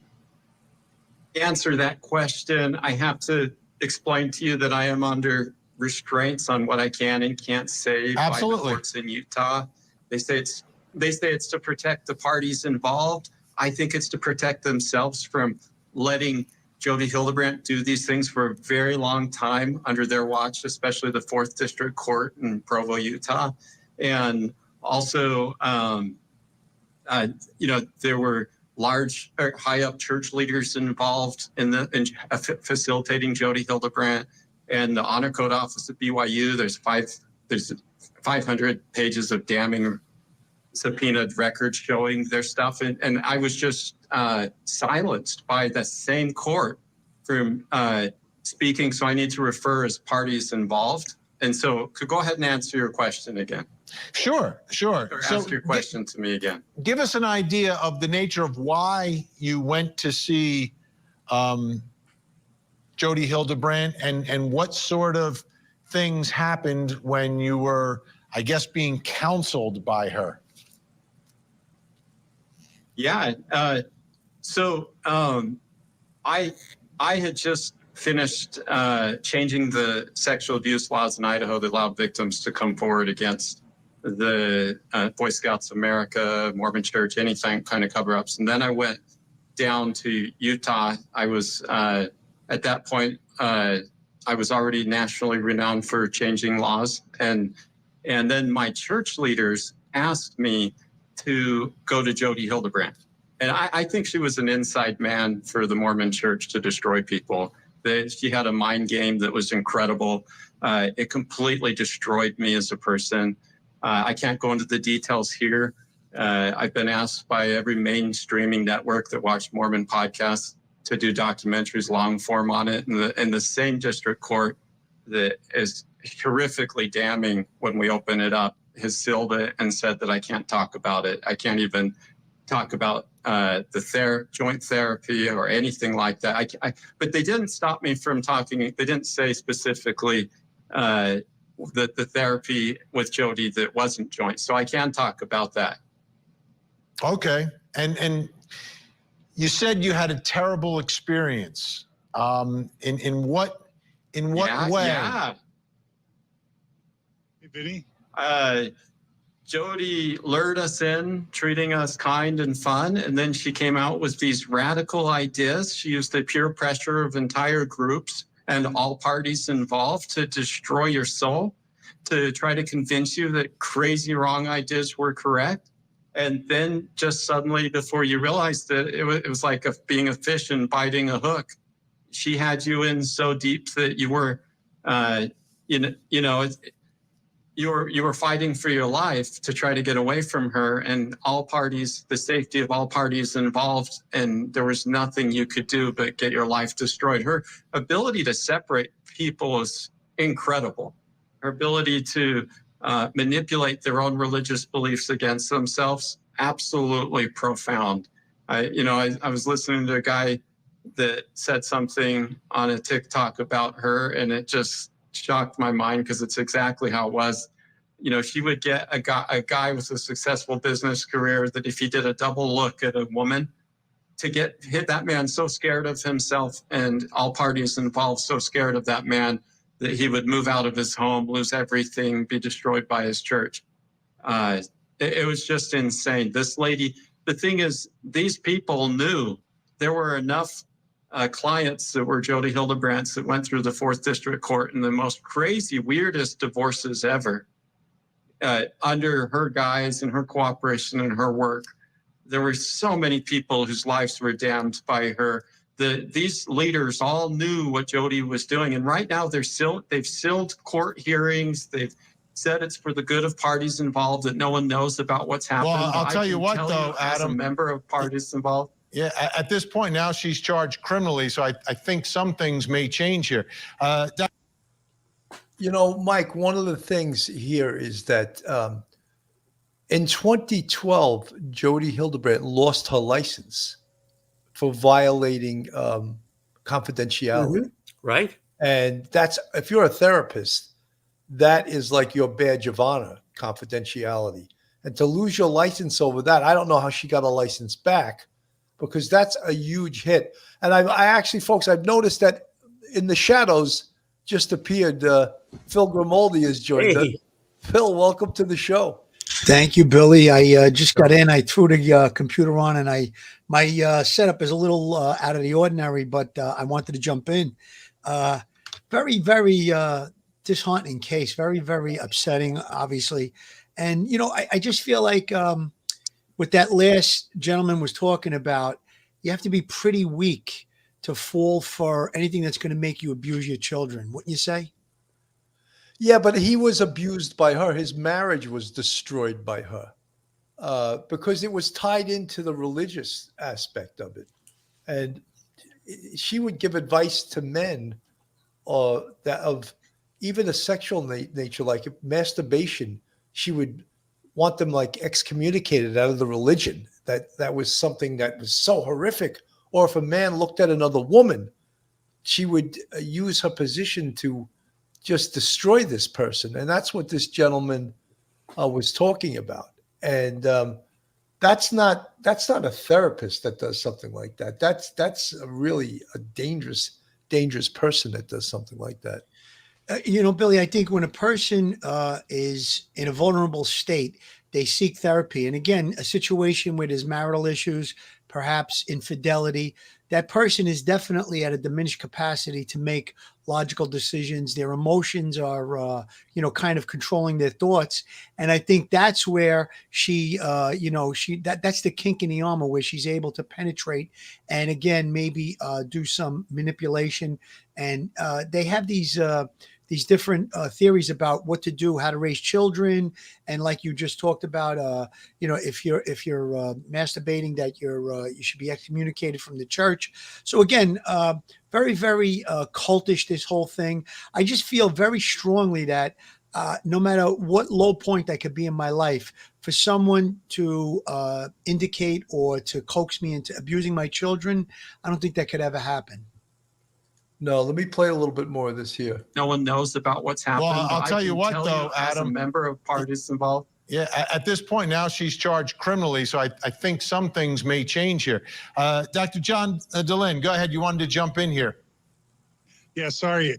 [SPEAKER 14] answer that question, I have to explain to you that I am under restraints on what I can and can't say.
[SPEAKER 5] Absolutely.
[SPEAKER 14] By the courts in Utah. They say it's they say it's to protect the parties involved. I think it's to protect themselves from letting Jody Hildebrandt do these things for a very long time under their watch, especially the 4th District Court in Provo, Utah. And also, there were large or high up church leaders involved in facilitating Jody Hildebrandt, and the Honor Code Office at BYU. There's 500 pages of damning subpoenaed records showing their stuff. And I was just silenced by the same court from speaking. So I need to refer as parties involved. And so could go ahead and answer your question again.
[SPEAKER 5] Sure.
[SPEAKER 14] Or ask your question to me again.
[SPEAKER 5] Give us an idea of the nature of why you went to see Jody Hildebrandt and what sort of things happened when you were, I guess, being counseled by her.
[SPEAKER 14] Yeah. I had just finished changing the sexual abuse laws in Idaho that allowed victims to come forward against the Boy Scouts of America, Mormon Church, anything kind of cover-ups. And then I went down to Utah. I was at that point, I was already nationally renowned for changing laws. And then my church leaders asked me to go to Jody Hildebrandt. And I think she was an inside man for the Mormon Church to destroy people. She had a mind game that was incredible. It completely destroyed me as a person. I can't go into the details here. I've been asked by every mainstreaming network that watched Mormon podcasts to do documentaries long form on it. And the same district court that is horrifically damning when we open it up has sealed it and said that I can't talk about it. I can't even talk about the joint therapy or anything like that. But they didn't stop me from talking. They didn't say specifically the therapy with Jody that wasn't joint. So I can talk about that.
[SPEAKER 5] Okay. And you said you had a terrible experience. In what way?
[SPEAKER 14] Yeah.
[SPEAKER 15] Hey, Vinny.
[SPEAKER 14] Jody lured us in, treating us kind and fun, and then she came out with these radical ideas. She used the peer pressure of entire groups and all parties involved to destroy your soul, to try to convince you that crazy wrong ideas were correct. And then just suddenly, before you realized it, it was like being a fish and biting a hook. She had you in so deep that you were, you were fighting for your life to try to get away from her, and all parties, the safety of all parties involved, and there was nothing you could do but get your life destroyed. Her ability to separate people is incredible. Her ability to manipulate their own religious beliefs against themselves, absolutely profound. I was listening to a guy that said something on a TikTok about her, and it just shocked my mind because it's exactly how it was. She would get a guy with a successful business career that if he did a double look at a woman, to hit that man so scared of himself and all parties involved so scared of that man that he would move out of his home, lose everything, be destroyed by his church. It was just insane. This lady, the thing is, these people knew there were enough clients that were Jody Hildebrandts that went through the 4th District Court in the most crazy, weirdest divorces ever under her guise and her cooperation and her work. There were so many people whose lives were damned by her. These leaders all knew what Jody was doing. And right now they've sealed court hearings. They've said it's for the good of parties involved, that no one knows about what's happened.
[SPEAKER 5] Well, I'll tell you what, though,
[SPEAKER 14] as
[SPEAKER 5] Adam,
[SPEAKER 14] a member of parties involved.
[SPEAKER 5] Yeah, at this point now she's charged criminally, so I think some things may change here.
[SPEAKER 1] Mike, one of the things here is that in 2012, Jody Hildebrandt lost her license for violating confidentiality.
[SPEAKER 4] Right.
[SPEAKER 1] And that's, if you're a therapist, that is like your badge of honor, confidentiality. And to lose your license over that, I don't know how she got a license back, because that's a huge hit. And I actually, folks, I've noticed that in the shadows just appeared. Phil Grimaldi has joined us. Phil, welcome to the show. Thank you, Billy. I just got in. I threw the computer on, and my setup is a little out of the ordinary, but I wanted to jump in. Very, very disheartening case. Very, very upsetting, obviously. And I just feel like what that last gentleman was talking about, you have to be pretty weak to fall for anything that's going to make you abuse your children, wouldn't you say?
[SPEAKER 15] Yeah, but he was abused by her. His marriage was destroyed by her because it was tied into the religious aspect of it. And she would give advice to men that of even a sexual nature, like masturbation. She would want them like excommunicated out of the religion. That was something that was so horrific. Or if a man looked at another woman, she would use her position to just destroy this person. And that's what this gentleman was talking about. And that's not a therapist that does something like that. That's really a dangerous person that does something like that.
[SPEAKER 1] Billy, I think when a person is in a vulnerable state, they seek therapy. And again, a situation where there's marital issues, perhaps infidelity, that person is definitely at a diminished capacity to make logical decisions. Their emotions are, kind of controlling their thoughts. And I think that's where she, that's the kink in the armor where she's able to penetrate and again, maybe do some manipulation. And they have these different theories about what to do, how to raise children, and like you just talked about, if you're masturbating, that you should be excommunicated from the church. So again, very, very cultish, this whole thing. I just feel very strongly that no matter what low point that could be in my life, for someone to indicate or to coax me into abusing my children, I don't think that could ever happen.
[SPEAKER 15] No, let me play a little bit more of this here.
[SPEAKER 14] No one knows about what's happened.
[SPEAKER 5] Well, I'll
[SPEAKER 14] but
[SPEAKER 5] tell
[SPEAKER 14] I
[SPEAKER 5] you
[SPEAKER 14] can
[SPEAKER 5] what,
[SPEAKER 14] tell
[SPEAKER 5] though,
[SPEAKER 14] as a
[SPEAKER 5] Adam.
[SPEAKER 14] member of parties involved.
[SPEAKER 5] Yeah, at this point now she's charged criminally, so I think some things may change here. Dr. John DeLynn, go ahead. You wanted to jump in here.
[SPEAKER 16] Yeah, sorry.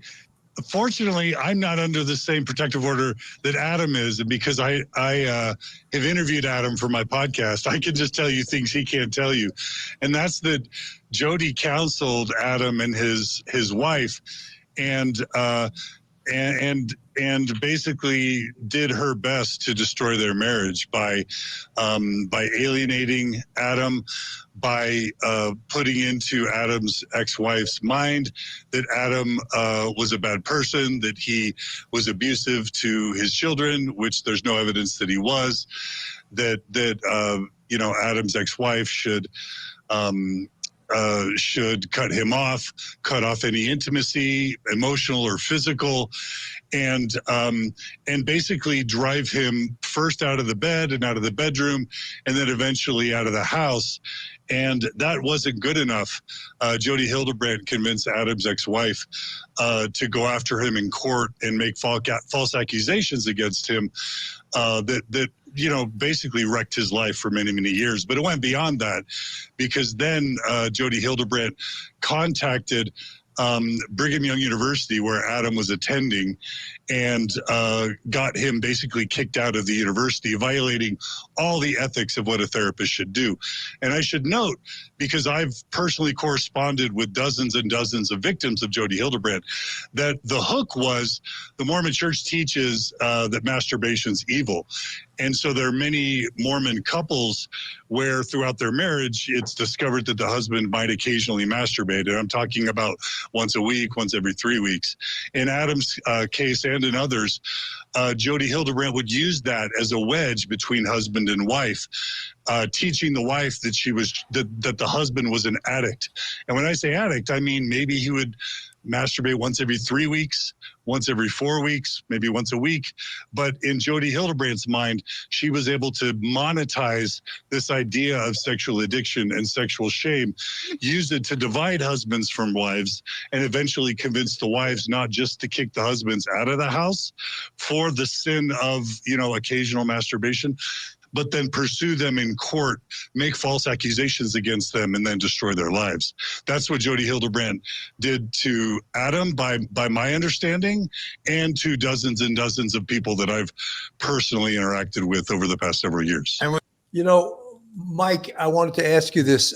[SPEAKER 16] Fortunately, I'm not under the same protective order that Adam is, and because I have interviewed Adam for my podcast, I can just tell you things he can't tell you, and that's that Jody counseled Adam and his wife, and basically did her best to destroy their marriage by alienating Adam, by putting into Adam's ex-wife's mind that Adam was a bad person, that he was abusive to his children, which there's no evidence that he was, that Adam's ex-wife should cut him off, cut off any intimacy, emotional or physical, and basically drive him first out of the bed and out of the bedroom, and then eventually out of the house. And that wasn't good enough. Jody Hildebrandt convinced Adam's ex-wife to go after him in court and make false accusations against him that basically wrecked his life for many, many years. But it went beyond that, because then Jody Hildebrandt contacted Brigham Young University, where Adam was attending, and got him basically kicked out of the university, violating all the ethics of what a therapist should do. And I should note, because I've personally corresponded with dozens and dozens of victims of Jody Hildebrandt, that the hook was the Mormon Church teaches that masturbation's evil. And so there are many Mormon couples where throughout their marriage, it's discovered that the husband might occasionally masturbate. And I'm talking about once a week, once every 3 weeks. In Adam's case and in others, Jody Hildebrandt would use that as a wedge between husband and wife, teaching the wife that that the husband was an addict. And when I say addict, I mean maybe he would masturbate once every 3 weeks, once every 4 weeks, maybe once a week. But in Jody Hildebrandt's mind, she was able to monetize this idea of sexual addiction and sexual shame, use it to divide husbands from wives, and eventually convince the wives not just to kick the husbands out of the house for the sin of, occasional masturbation, but then pursue them in court, make false accusations against them, and then destroy their lives. That's what Jody Hildebrandt did to Adam, by my understanding, and to dozens and dozens of people that I've personally interacted with over the past several years.
[SPEAKER 1] Mike, I wanted to ask you this.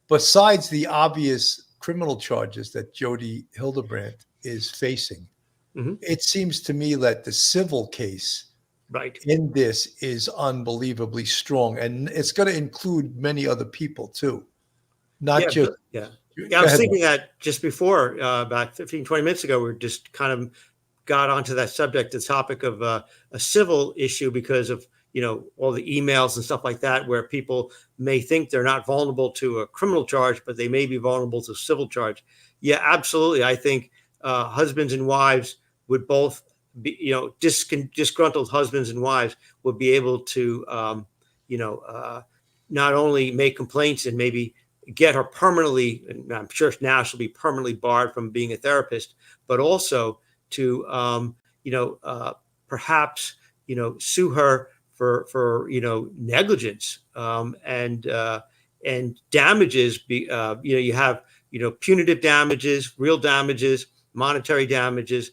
[SPEAKER 1] Besides the obvious criminal charges that Jody Hildebrandt is facing, it seems to me that the civil case in this is unbelievably strong. And it's going to include many other people too. Not just.
[SPEAKER 4] I was thinking that just before, about 15, 20 minutes ago, we just kind of got onto that subject, the topic of a civil issue, because of all the emails and stuff like that, where people may think they're not vulnerable to a criminal charge, but they may be vulnerable to a civil charge. Yeah, absolutely. I think husbands and wives would both be, disgruntled husbands and wives would be able to, not only make complaints and maybe get her permanently, and I'm sure now she'll be permanently barred from being a therapist, but also to, perhaps, sue her for negligence and damages. You have punitive damages, real damages, monetary damages.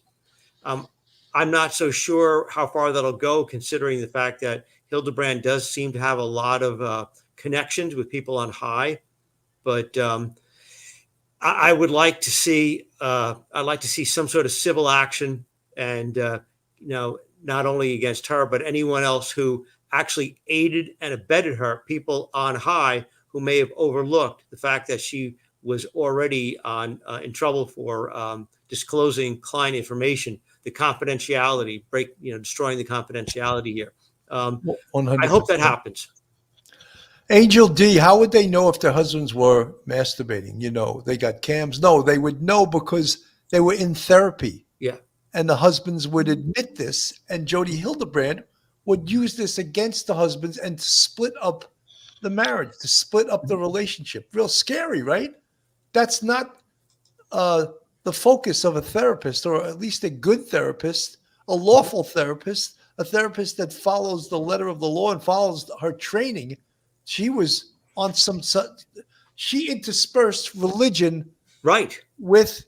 [SPEAKER 4] I'm not so sure how far that'll go, considering the fact that Hildebrandt does seem to have a lot of connections with people on high. But I would like to see I'd like to see some sort of civil action, and not only against her, but anyone else who actually aided and abetted her, people on high who may have overlooked the fact that she was already in trouble for disclosing client information, the confidentiality, destroying the confidentiality here. I hope that happens.
[SPEAKER 1] Angel D, how would they know if their husbands were masturbating? They got cams. No, they would know because they were in therapy.
[SPEAKER 4] Yeah.
[SPEAKER 1] And the husbands would admit this, and Jody Hildebrandt would use this against the husbands and to split up the marriage, to split up the relationship. Real scary, right? That's not the focus of a therapist, or at least a good therapist, a lawful therapist, a therapist that follows the letter of the law and follows her training. She was on she interspersed religion with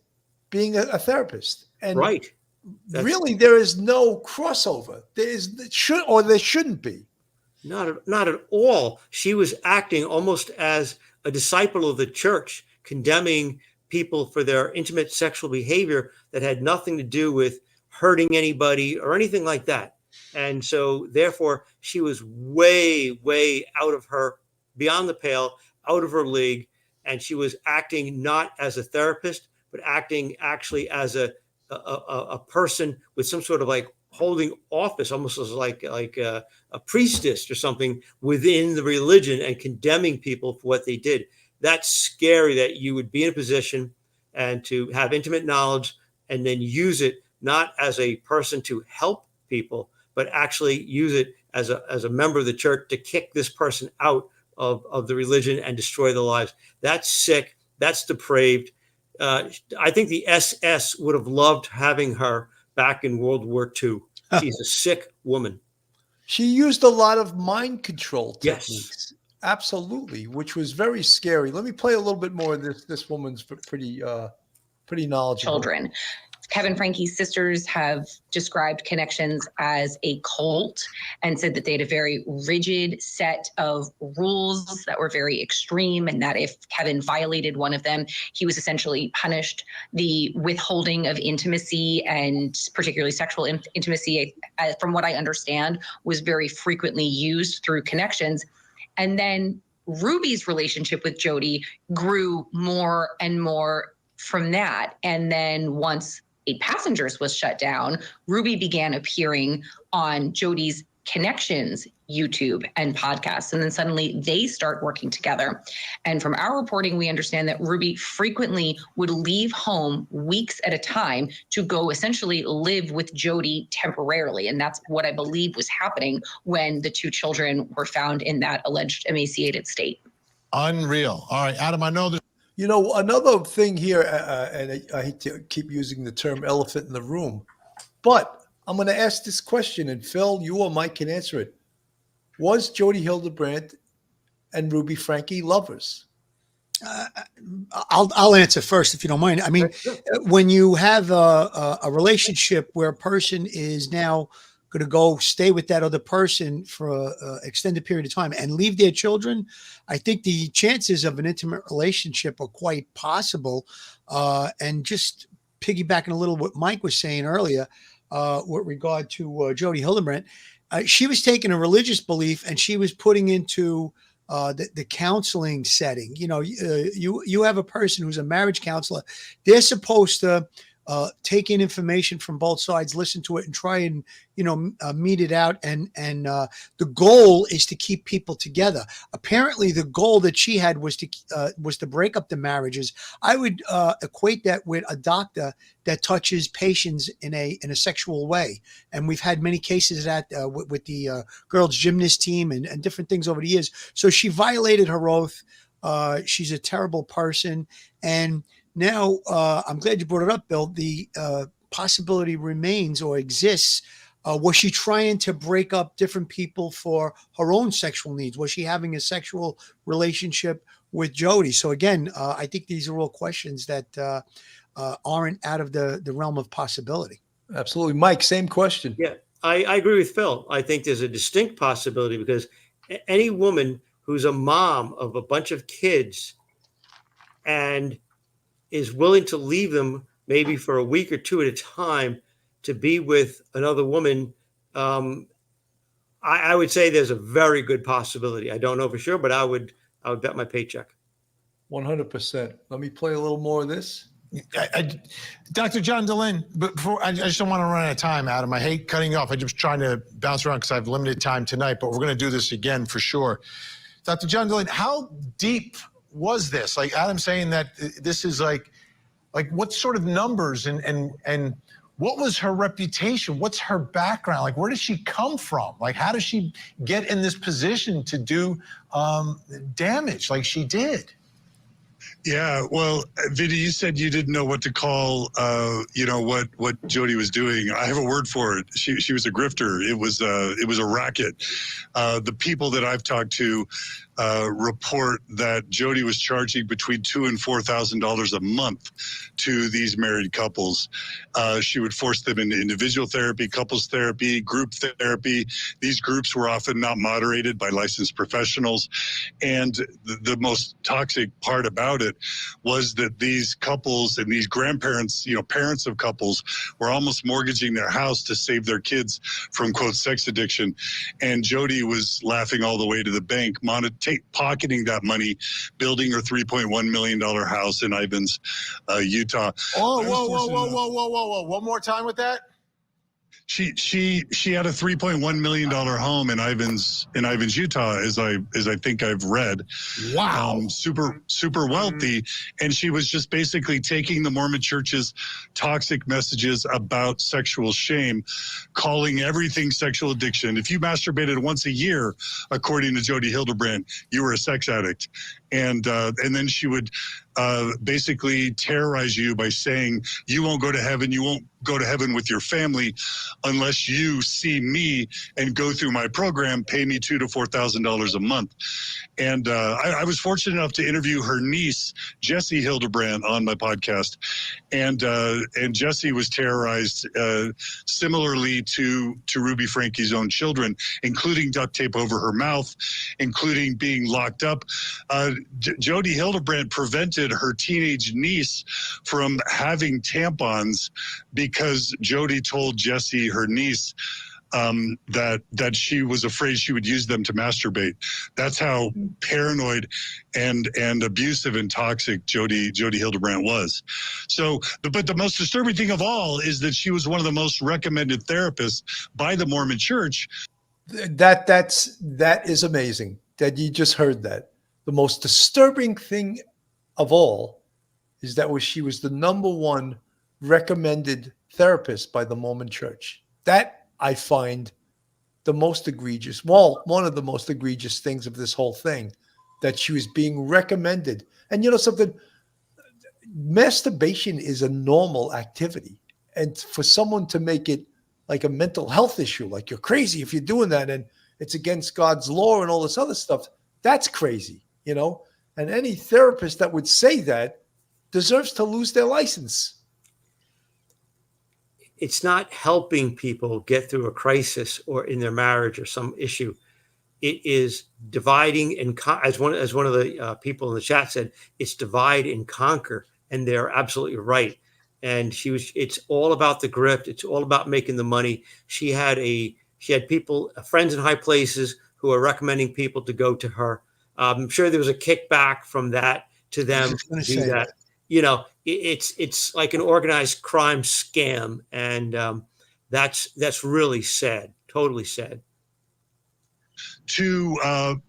[SPEAKER 1] being a therapist. And really, there is no crossover. There shouldn't be.
[SPEAKER 4] Not at all. She was acting almost as a disciple of the church, condemning people for their intimate sexual behavior that had nothing to do with hurting anybody or anything like that. And so therefore she was way, way beyond the pale, out of her league. And she was acting not as a therapist, but acting actually as a person with some sort of holding office, almost as like a priestess or something within the religion, and condemning people for what they did. That's scary, that you would be in a position and to have intimate knowledge and then use it not as a person to help people, but actually use it as a member of the church to kick this person out of the religion and destroy their lives. That's sick. That's depraved. I think the SS would have loved having her back in World War II. She's a sick woman.
[SPEAKER 1] She used a lot of mind control techniques.
[SPEAKER 4] Yes.
[SPEAKER 1] Absolutely, which was very scary. Let me play a little bit more of this. This woman's pretty knowledgeable.
[SPEAKER 17] Children. Kevin Franke's sisters have described connections as a cult and said that they had a very rigid set of rules that were very extreme, and that if Kevin violated one of them, he was essentially punished. The withholding of intimacy, and particularly sexual intimacy, from what I understand, was very frequently used through connections. And then Ruby's relationship with Jody grew more and more from that. And then once 8 Passengers was shut down, Ruby began appearing on Jody's Connections YouTube and podcasts. And then suddenly they start working together. And from our reporting, we understand that Ruby frequently would leave home weeks at a time to go essentially live with Jody temporarily. And that's what I believe was happening when the 2 children were found in that alleged emaciated state.
[SPEAKER 5] Unreal. All right, Adam, I know that.
[SPEAKER 1] Another thing here, and I hate to keep using the term elephant in the room, but I'm going to ask this question, and Phil, you or Mike can answer it. Was Jody Hildebrandt and Ruby Franke lovers?
[SPEAKER 18] I'll answer first if you don't mind. I mean, when you have a relationship where a person is now going to go stay with that other person for a extended period of time and leave their children, I think the chances of an intimate relationship are quite possible. And just piggybacking a little what Mike was saying earlier with regard to Jody Hildebrandt, she was taking a religious belief and she was putting into the counseling setting. You know, you have a person who's a marriage counselor. They're supposed to take in information from both sides, listen to it, and try and meet it out. And the goal is to keep people together. Apparently, the goal that she had was to break up the marriages. I would equate that with a doctor that touches patients in a sexual way, and we've had many cases of that with the girls' gymnast team and different things over the years. So she violated her oath. She's a terrible person, and now, I'm glad you brought it up, Bill. The possibility remains or exists. Was she trying to break up different people for her own sexual needs? Was she having a sexual relationship with Jody? So again, I think these are all questions that aren't out of the realm of possibility.
[SPEAKER 1] Absolutely. Mike, same question.
[SPEAKER 4] Yeah, I agree with Phil. I think there's a distinct possibility because any woman who's a mom of a bunch of kids and is willing to leave them maybe for a week or two at a time to be with another woman, I would say there's a very good possibility. I don't know for sure, but I would bet my paycheck.
[SPEAKER 1] 100%. Let me play a little more of this.
[SPEAKER 5] Dr. John Dehlin, but before I just don't want to run out of time, Adam. I hate cutting you off. I'm just trying to bounce around because I have limited time tonight, but we're going to do this again for sure. Dr. John Dehlin, how deep was this? Like Adam saying that this is like what sort of numbers and what was her reputation? What's her background? Like, where does she come from? Like, how does she get in this position to do damage like she did?
[SPEAKER 16] Yeah, well, Vinny, you said you didn't know what to call, what Jody was doing. I have a word for it. She was a grifter. It was a racket. The people that I've talked to report that Jody was charging between $2,000 and $4,000 a month to these married couples. She would force them into individual therapy, couples therapy, group therapy. These groups were often not moderated by licensed professionals. And the most toxic part about it was that these couples and these grandparents, parents of couples, were almost mortgaging their house to save their kids from, quote, sex addiction. And Jody was laughing all the way to the bank, pocketing that money, building her $3.1 million house in Ivins, Utah.
[SPEAKER 5] Whoa. One more time with that.
[SPEAKER 16] She had a $3.1 million home in Ivins, Utah, as I think I've read.
[SPEAKER 5] Wow.
[SPEAKER 16] Super wealthy. And she was just basically taking the Mormon Church's toxic messages about sexual shame, calling everything sexual addiction. If you masturbated once a year, according to Jody Hildebrandt, you were a sex addict. And then she would basically terrorize you by saying, you won't go to heaven, you won't go to heaven with your family unless you see me and go through my program, pay me $2,000 to $4,000 a month. And I was fortunate enough to interview her niece, Jessie Hildebrandt, on my podcast. And Jessie was terrorized similarly to Ruby Franke's own children, including duct tape over her mouth, including being locked up. Jody Hildebrandt prevented her teenage niece from having tampons because Jody told Jessie, her niece, that she was afraid she would use them to masturbate. That's how paranoid and abusive and toxic Jody Hildebrandt was. So, but the most disturbing thing of all is that she was one of the most recommended therapists by the Mormon Church.
[SPEAKER 1] That is amazing that you just heard that. The most disturbing thing of all is that she was the #1 recommended therapist by the Mormon Church. That I find the most egregious. Well, one of the most egregious things of this whole thing, that she was being recommended. And you know something? Masturbation is a normal activity. And for someone to make it like a mental health issue, like you're crazy if you're doing that, and it's against God's law and all this other stuff. That's crazy, you know? And any therapist that would say that deserves to lose their license.
[SPEAKER 4] It's not helping people get through a crisis or in their marriage or some issue. It is dividing and as one of the people in the chat said, it's divide and conquer, and they're absolutely right. And it's all about the grift. It's all about making the money. She had people, friends in high places who are recommending people to go to her. I'm sure there was a kickback from that to them to do that. You know, it's like an organized crime scam, and that's really sad, totally sad.
[SPEAKER 16] To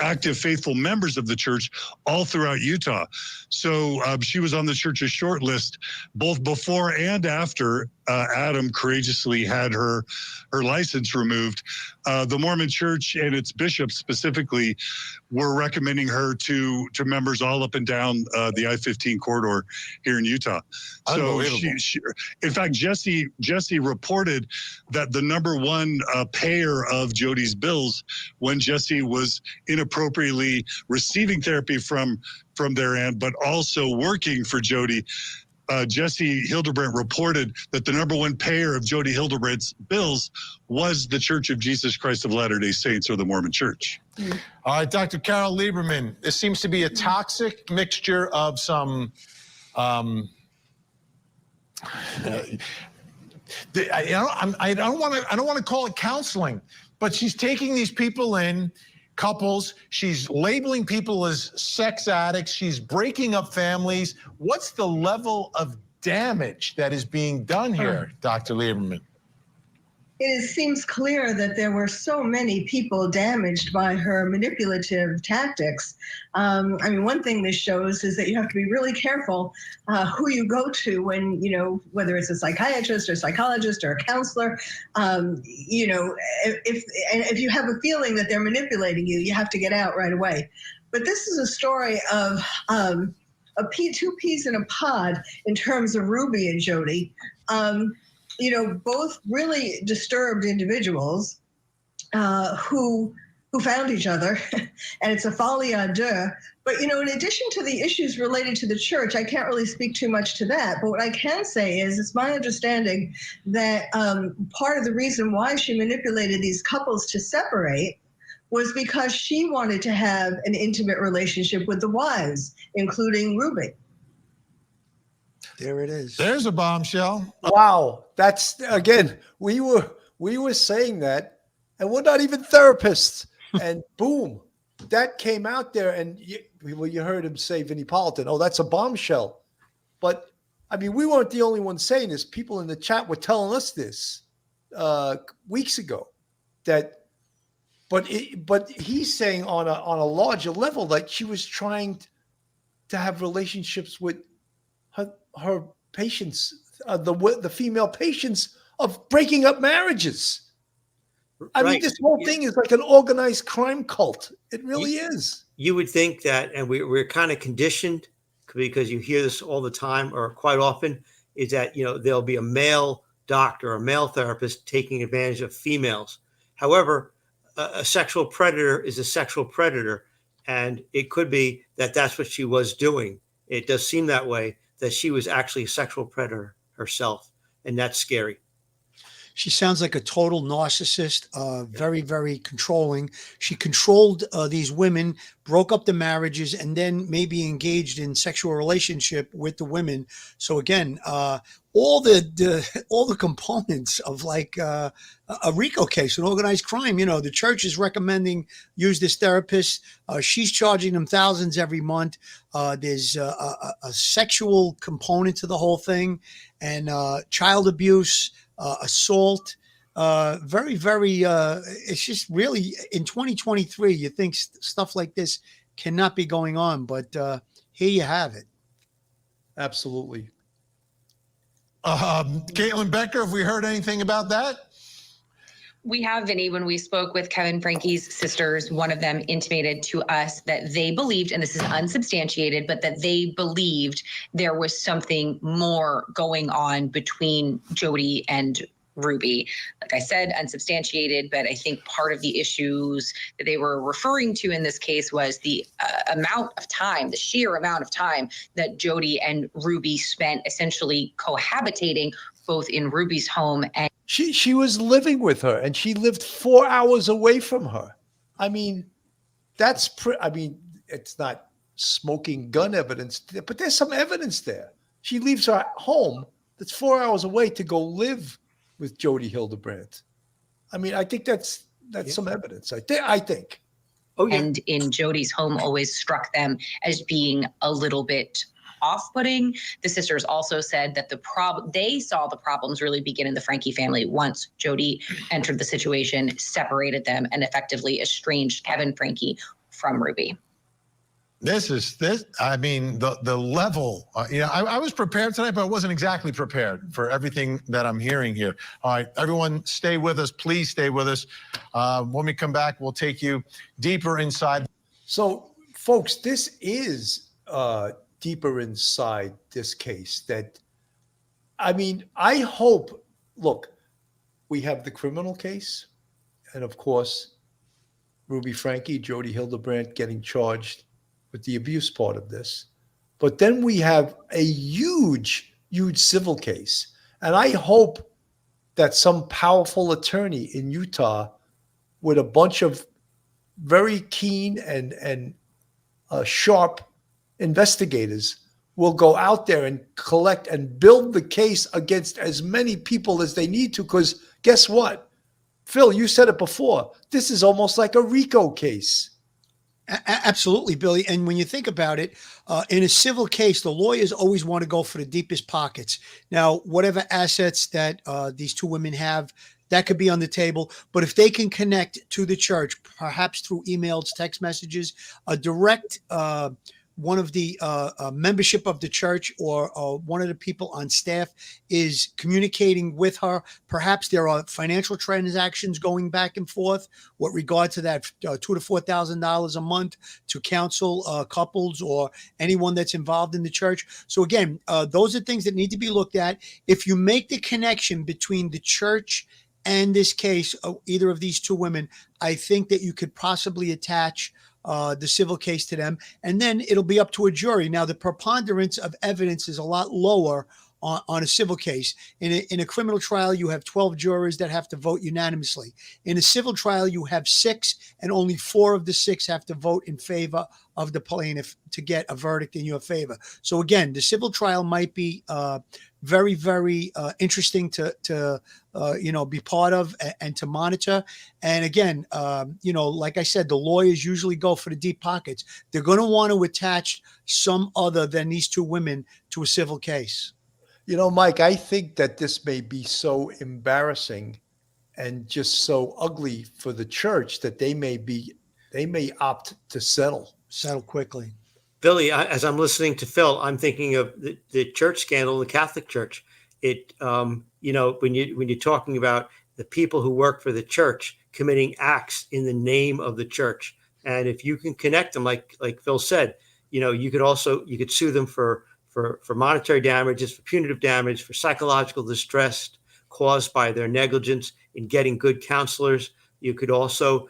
[SPEAKER 16] active, faithful members of the church all throughout Utah. So she was on the church's short list both before and after Adam courageously had her license removed. The Mormon Church and its bishops specifically were recommending her to members all up and down the I-15 corridor here in Utah. So she, in fact, Jesse reported that the number one payer of Jody's bills when Jesse was inappropriately receiving therapy from their end, but also working for Jody. Jesse Hildebrandt reported that the number one payer of Jody Hildebrandt's bills was the Church of Jesus Christ of Latter-day Saints, or the Mormon Church.
[SPEAKER 5] All right, Dr. Carol Lieberman, this seems to be a toxic mixture of some I don't want to call it counseling, but she's taking these people in, couples, she's labeling people as sex addicts, she's breaking up families. What's the level of damage that is being done here, Dr. Lieberman?
[SPEAKER 19] It seems clear that there were so many people damaged by her manipulative tactics. I mean, one thing this shows is that you have to be really careful who you go to when, you know, whether it's a psychiatrist or psychologist or a counselor, you know, if you have a feeling that they're manipulating you, you have to get out right away. But this is a story of two peas in a pod in terms of Ruby and Jody. You know, both really disturbed individuals who found each other, and it's a folie à deux. But, you know, in addition to the issues related to the church, I can't really speak too much to that. But what I can say is it's my understanding that part of the reason why she manipulated these couples to separate was because she wanted to have an intimate relationship with the wives, including Ruby.
[SPEAKER 18] There it is.
[SPEAKER 5] There's a bombshell.
[SPEAKER 1] Wow. That's, again, we were saying that, and we're not even therapists. And boom, that came out there. And you heard him say, Vinnie Politan, oh, that's a bombshell. But, I mean, we weren't the only ones saying this. People in the chat were telling us this weeks ago. But he's saying on a larger level, like she was trying to have relationships with her patients, the female patients, of breaking up marriages. I mean, this whole thing is like an organized crime cult. It really is.
[SPEAKER 4] You would think that, and we're kind of conditioned because you hear this all the time or quite often, is that, you know, there'll be a male doctor or a male therapist taking advantage of females. However, a sexual predator is a sexual predator, and it could be that that's what she was doing. It does seem that way, that she was actually a sexual predator herself, and that's scary.
[SPEAKER 18] She sounds like a total narcissist, very, very controlling. She controlled these women, broke up the marriages, and then maybe engaged in sexual relationship with the women. So again, all the components of like a RICO case, an organized crime. You know, the church is recommending use this therapist. She's charging them thousands every month. There's a sexual component to the whole thing, and child abuse. Assault, very, very, it's just really in 2023, you think stuff like this cannot be going on, but here you have it.
[SPEAKER 1] Absolutely.
[SPEAKER 5] Caitlin Becker, have we heard anything about that?
[SPEAKER 17] We have, Vinny. When we spoke with Kevin Franke's sisters, one of them intimated to us that they believed, and this is unsubstantiated, but that they believed there was something more going on between Jody and Ruby. Like I said, unsubstantiated, but I think part of the issues that they were referring to in this case was the amount of time, the sheer amount of time that Jody and Ruby spent essentially cohabitating both in Ruby's home and
[SPEAKER 1] She was living with her, and she lived 4 hours away from her. I mean, it's not smoking gun evidence, but there's some evidence there. She leaves her home that's 4 hours away to go live with Jody Hildebrandt. I mean, I think that's some evidence. I think.
[SPEAKER 4] Oh, yeah.
[SPEAKER 17] And in Jody's home always struck them as being a little bit off-putting. The sisters also said that they saw the problems really begin in the Franke family once Jody entered the situation, separated them, and effectively estranged Kevin Franke from Ruby.
[SPEAKER 5] I mean, the level, I was prepared tonight, but I wasn't exactly prepared for everything that I'm hearing here. All right, everyone stay with us. Please stay with us. When we come back, we'll take you deeper inside.
[SPEAKER 1] So, folks, this is deeper inside this case I hope, look, we have the criminal case, and of course, Ruby Franke, Jody Hildebrandt getting charged with the abuse part of this. But then we have a huge, huge civil case. And I hope that some powerful attorney in Utah with a bunch of very keen and sharp investigators will go out there and collect and build the case against as many people as they need to. Because guess what? Phil, you said it before. This is almost like a RICO case.
[SPEAKER 18] Absolutely, Billy. And when you think about it, in a civil case, the lawyers always want to go for the deepest pockets. Now, whatever assets that these two women have, that could be on the table. But if they can connect to the church, perhaps through emails, text messages, a direct one of the membership of the church or one of the people on staff is communicating with her. Perhaps there are financial transactions going back and forth with regard to that $2,000 to $4,000 a month to counsel couples or anyone that's involved in the church. So again, those are things that need to be looked at. If you make the connection between the church and this case, either of these two women, I think that you could possibly attach the civil case to them, and then it'll be up to a jury. Now, the preponderance of evidence is a lot lower on a civil case. In a criminal trial, you have 12 jurors that have to vote unanimously. In a civil trial, you have 6, and only 4 of the 6 have to vote in favor of the plaintiff to get a verdict in your favor. So again, the civil trial might be very, very interesting to be part of and to monitor. And again, like I said, the lawyers usually go for the deep pockets. They're going to want to attach some other than these two women to a civil case.
[SPEAKER 1] Mike, I think that this may be so embarrassing and just so ugly for the church that they may opt to settle
[SPEAKER 18] quickly.
[SPEAKER 4] Billy, as I'm listening to Phil, I'm thinking of the church scandal in the Catholic Church. When you're talking about the people who work for the church committing acts in the name of the church, and if you can connect them, like Phil said, you could sue them for monetary damages, for punitive damage, for psychological distress caused by their negligence in getting good counselors. You could also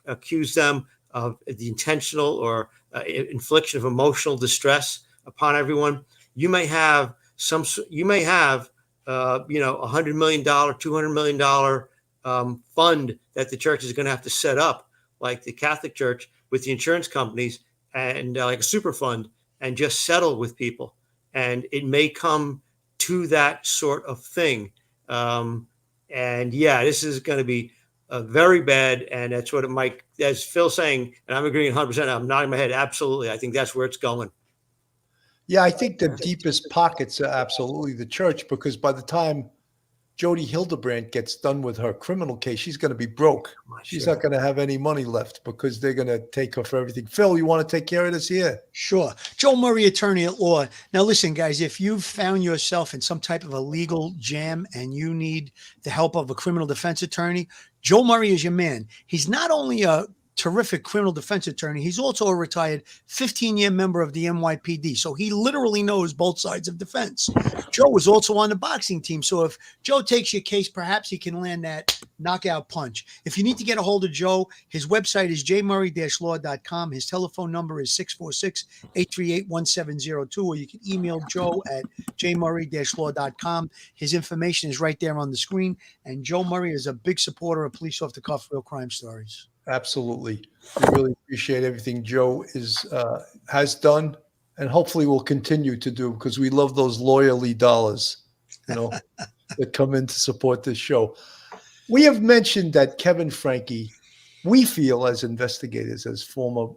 [SPEAKER 4] accuse them of the intentional or infliction of emotional distress upon everyone. You may have $100 million, $200 million fund that the church is going to have to set up, like the Catholic Church with the insurance companies and like a super fund, and just settle with people. And it may come to that sort of thing. This is going to be very bad. And that's what it might, as Phil's saying, and I'm agreeing 100%, I'm nodding my head. Absolutely. I think that's where it's going.
[SPEAKER 1] Yeah, I think the deepest pockets are absolutely the church, because by the time Jody Hildebrandt gets done with her criminal case, she's going to be broke. She's not going to have any money left because they're going to take her for everything. Phil, you want to take care of this here?
[SPEAKER 18] Sure. Joel Murray, attorney at law. Now, listen, guys, if you've found yourself in some type of a legal jam and you need the help of a criminal defense attorney, Joel Murray is your man. He's not only a terrific criminal defense attorney. He's also a retired 15-year member of the NYPD. So he literally knows both sides of defense. Joe was also on the boxing team. So if Joe takes your case, perhaps he can land that knockout punch. If you need to get a hold of Joe, his website is jmurray-law.com. His telephone number is 646-838-1702, or you can email Joe at jmurray-law.com. His information is right there on the screen. And Joe Murray is a big supporter of Police Off the Cuff Real Crime Stories.
[SPEAKER 1] Absolutely. We really appreciate everything Joe has done and hopefully will continue to do, because we love those loyally dollars, that come in to support this show. We have mentioned that Kevin Franke, we feel as investigators, as former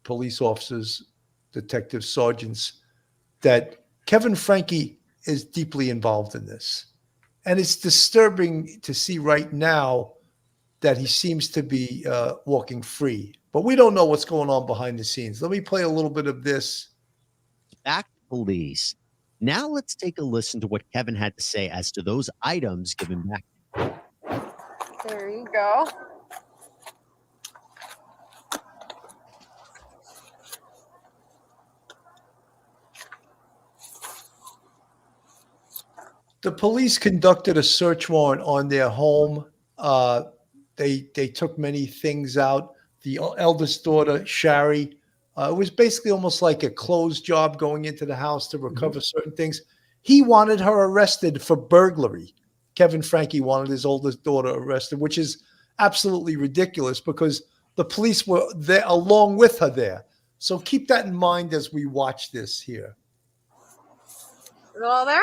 [SPEAKER 1] police officers, detectives, sergeants, that Kevin Franke is deeply involved in this. And it's disturbing to see right now that he seems to be walking free. But we don't know what's going on behind the scenes. Let me play a little bit of this.
[SPEAKER 20] Back to police. Now let's take a listen to what Kevin had to say as to those items given back.
[SPEAKER 21] There you go.
[SPEAKER 1] The police conducted a search warrant on their home. They took many things out. The eldest daughter, Shari, it was basically almost like a closed job going into the house to recover certain things. He wanted her arrested for burglary. Kevin Franke wanted his oldest daughter arrested, which is absolutely ridiculous because the police were there along with her there. So keep that in mind as we watch this here.
[SPEAKER 21] Is it all there?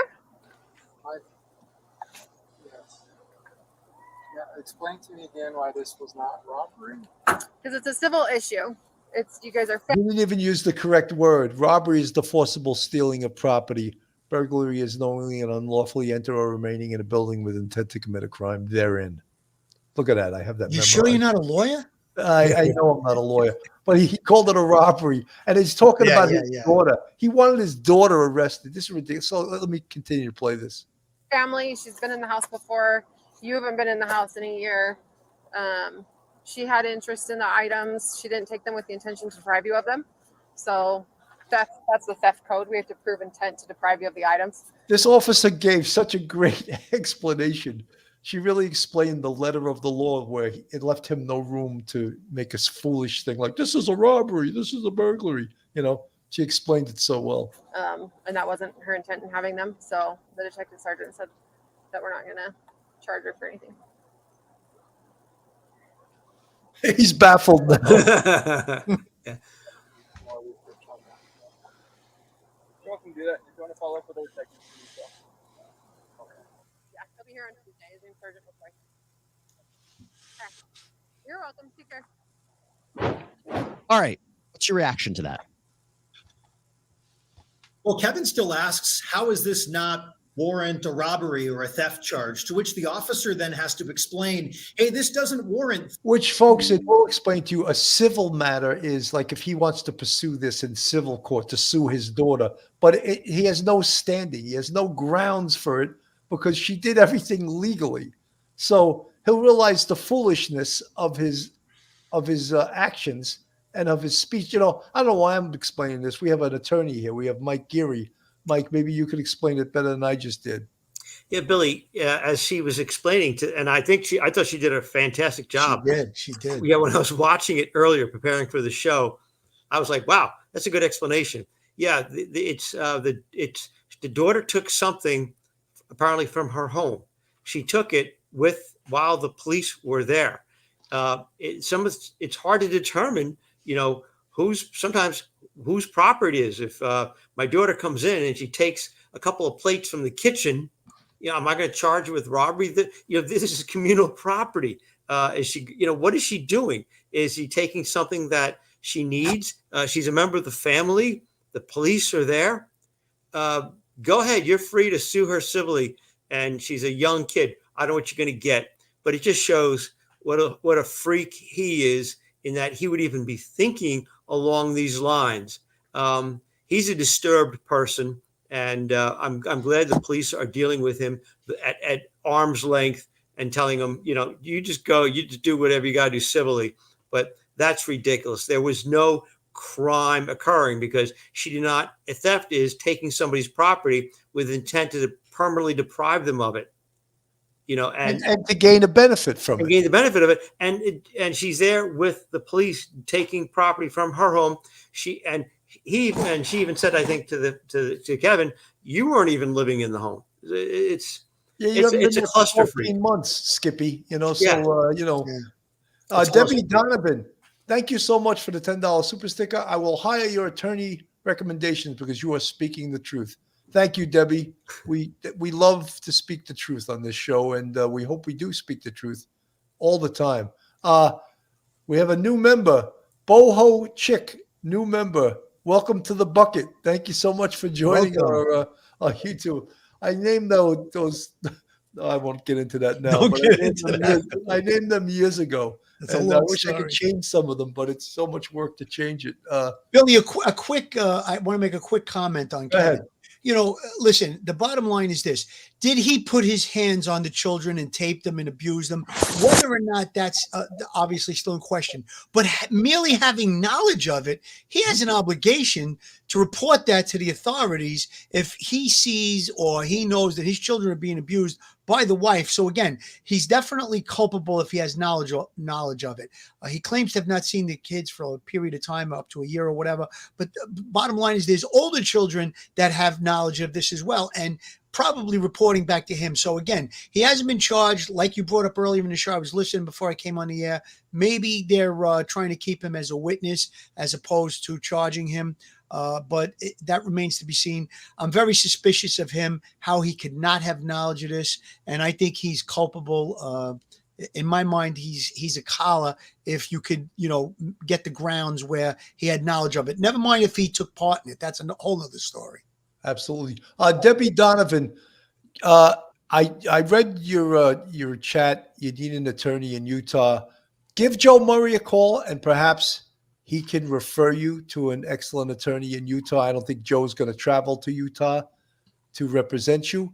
[SPEAKER 22] Yes. Yeah, explain to me again why this was not robbery.
[SPEAKER 21] Because it's a civil issue. You guys are.
[SPEAKER 1] He didn't even use the correct word. Robbery is the forcible stealing of property. Burglary is knowingly and unlawfully enter or remaining in a building with intent to commit a crime therein. Look at that. I have that.
[SPEAKER 18] You sure you're not a lawyer?
[SPEAKER 1] I know I'm not a lawyer, but he called it a robbery. And he's talking about his daughter. He wanted his daughter arrested. This is ridiculous. So let me continue to play this.
[SPEAKER 21] Family. She's been in the house before. You haven't been in the house in a year. She had interest in the items. She didn't take them with the intention to deprive you of them. So that's the theft code. We have to prove intent to deprive you of the items.
[SPEAKER 1] This officer gave such a great explanation. She really explained the letter of the law where it left him no room to make a foolish thing like, this is a robbery, this is a burglary. She explained it so well.
[SPEAKER 21] And that wasn't her intent in having them. So the detective sergeant said that we're not going to charge her for anything.
[SPEAKER 1] He's baffled now.
[SPEAKER 22] Yeah. You can do that. If you want to follow up with those techniques.
[SPEAKER 21] Yeah, he'll be here on Tuesday. His name's Sergeant McCoy. Okay. You're welcome. Take care.
[SPEAKER 20] All right. What's your reaction to that?
[SPEAKER 23] Well, Kevin still asks, how is this not warrant a robbery or a theft charge? To which the officer then has to explain, hey, this doesn't warrant.
[SPEAKER 1] Which, folks, it will explain to you, a civil matter is like if he wants to pursue this in civil court to sue his daughter, but he has no standing. He has no grounds for it because she did everything legally. So he'll realize the foolishness of his actions and of his speech. I don't know why I'm explaining this. We have an attorney here. We have Mike Geary. Mike, maybe you could explain it better than I just did.
[SPEAKER 4] Yeah, Billy, as she was explaining and I thought she did a fantastic job.
[SPEAKER 18] She did.
[SPEAKER 4] Yeah, when I was watching it earlier, preparing for the show, I was like, wow, that's a good explanation. Yeah, the daughter took something apparently from her home. She took it while the police were there. It's hard to determine, whose property it is. If my daughter comes in and she takes a couple of plates from the kitchen, am I going to charge her with robbery? This is communal property. Is she, what is she doing? Is she taking something that she needs? She's a member of the family. The police are there. Go ahead. You're free to sue her civilly. And she's a young kid. I don't know what you're going to get, but it just shows what a freak he is in that he would even be thinking along these lines. He's a disturbed person, and I'm glad the police are dealing with him at arm's length and telling him, you just do whatever you got to do civilly. But That's ridiculous. There was no crime occurring because she did not. A theft is taking somebody's property with intent to permanently deprive them of it.
[SPEAKER 1] And to gain a benefit from
[SPEAKER 4] and
[SPEAKER 1] it.
[SPEAKER 4] gain the benefit of it. And she's there with the police taking property from her home. She even said, I think to Kevin, you weren't even living in the home. It's
[SPEAKER 1] you haven't
[SPEAKER 4] it's
[SPEAKER 1] been
[SPEAKER 4] a
[SPEAKER 1] there for
[SPEAKER 4] cluster
[SPEAKER 1] 14 months, Skippy.
[SPEAKER 4] Yeah. It's
[SPEAKER 1] Debbie
[SPEAKER 4] clusterfuck.
[SPEAKER 1] Donovan, thank you so much for the $10 super sticker. I will hire your attorney recommendations because you are speaking the truth. Thank you, Debbie. We love to speak the truth on this show, and we hope we do speak the truth all the time. We have a new member, Boho Chick, new member. Welcome to the bucket. Thank you so much for joining our YouTube. I named those. No, I won't get into that now.
[SPEAKER 18] Don't
[SPEAKER 1] But
[SPEAKER 18] get into that.
[SPEAKER 1] I named them years ago.
[SPEAKER 18] That's a
[SPEAKER 1] And
[SPEAKER 18] long
[SPEAKER 1] I wish I
[SPEAKER 18] story.
[SPEAKER 1] could change some of them, but it's so much work to change it.
[SPEAKER 18] Billy, a quick. I want to make a quick comment on
[SPEAKER 1] Go
[SPEAKER 18] Kevin.
[SPEAKER 1] ahead.
[SPEAKER 18] Listen, the bottom line is this. Did he put his hands on the children and tape them and abuse them? Whether or not that's obviously still in question, but merely having knowledge of it, he has an obligation to report that to the authorities if he sees or he knows that his children are being abused by the wife. So again, he's definitely culpable if he has knowledge of it. He claims to have not seen the kids for a period of time, up to a year or whatever. But the bottom line is there's older children that have knowledge of this as well, and probably reporting back to him. So again, he hasn't been charged, like you brought up earlier in the show. I was listening before I came on the air. Maybe they're trying to keep him as a witness as opposed to charging him. But that remains to be seen. I'm very suspicious of him, how he could not have knowledge of this. And I think he's culpable. In my mind, he's a collar if you could, get the grounds where he had knowledge of it. Never mind if he took part in it. That's a whole other story.
[SPEAKER 1] Absolutely. Debbie Donovan, I read your chat. You need an attorney in Utah. Give Joe Murray a call, and perhaps he can refer you to an excellent attorney in Utah. I don't think Joe's going to travel to Utah to represent you,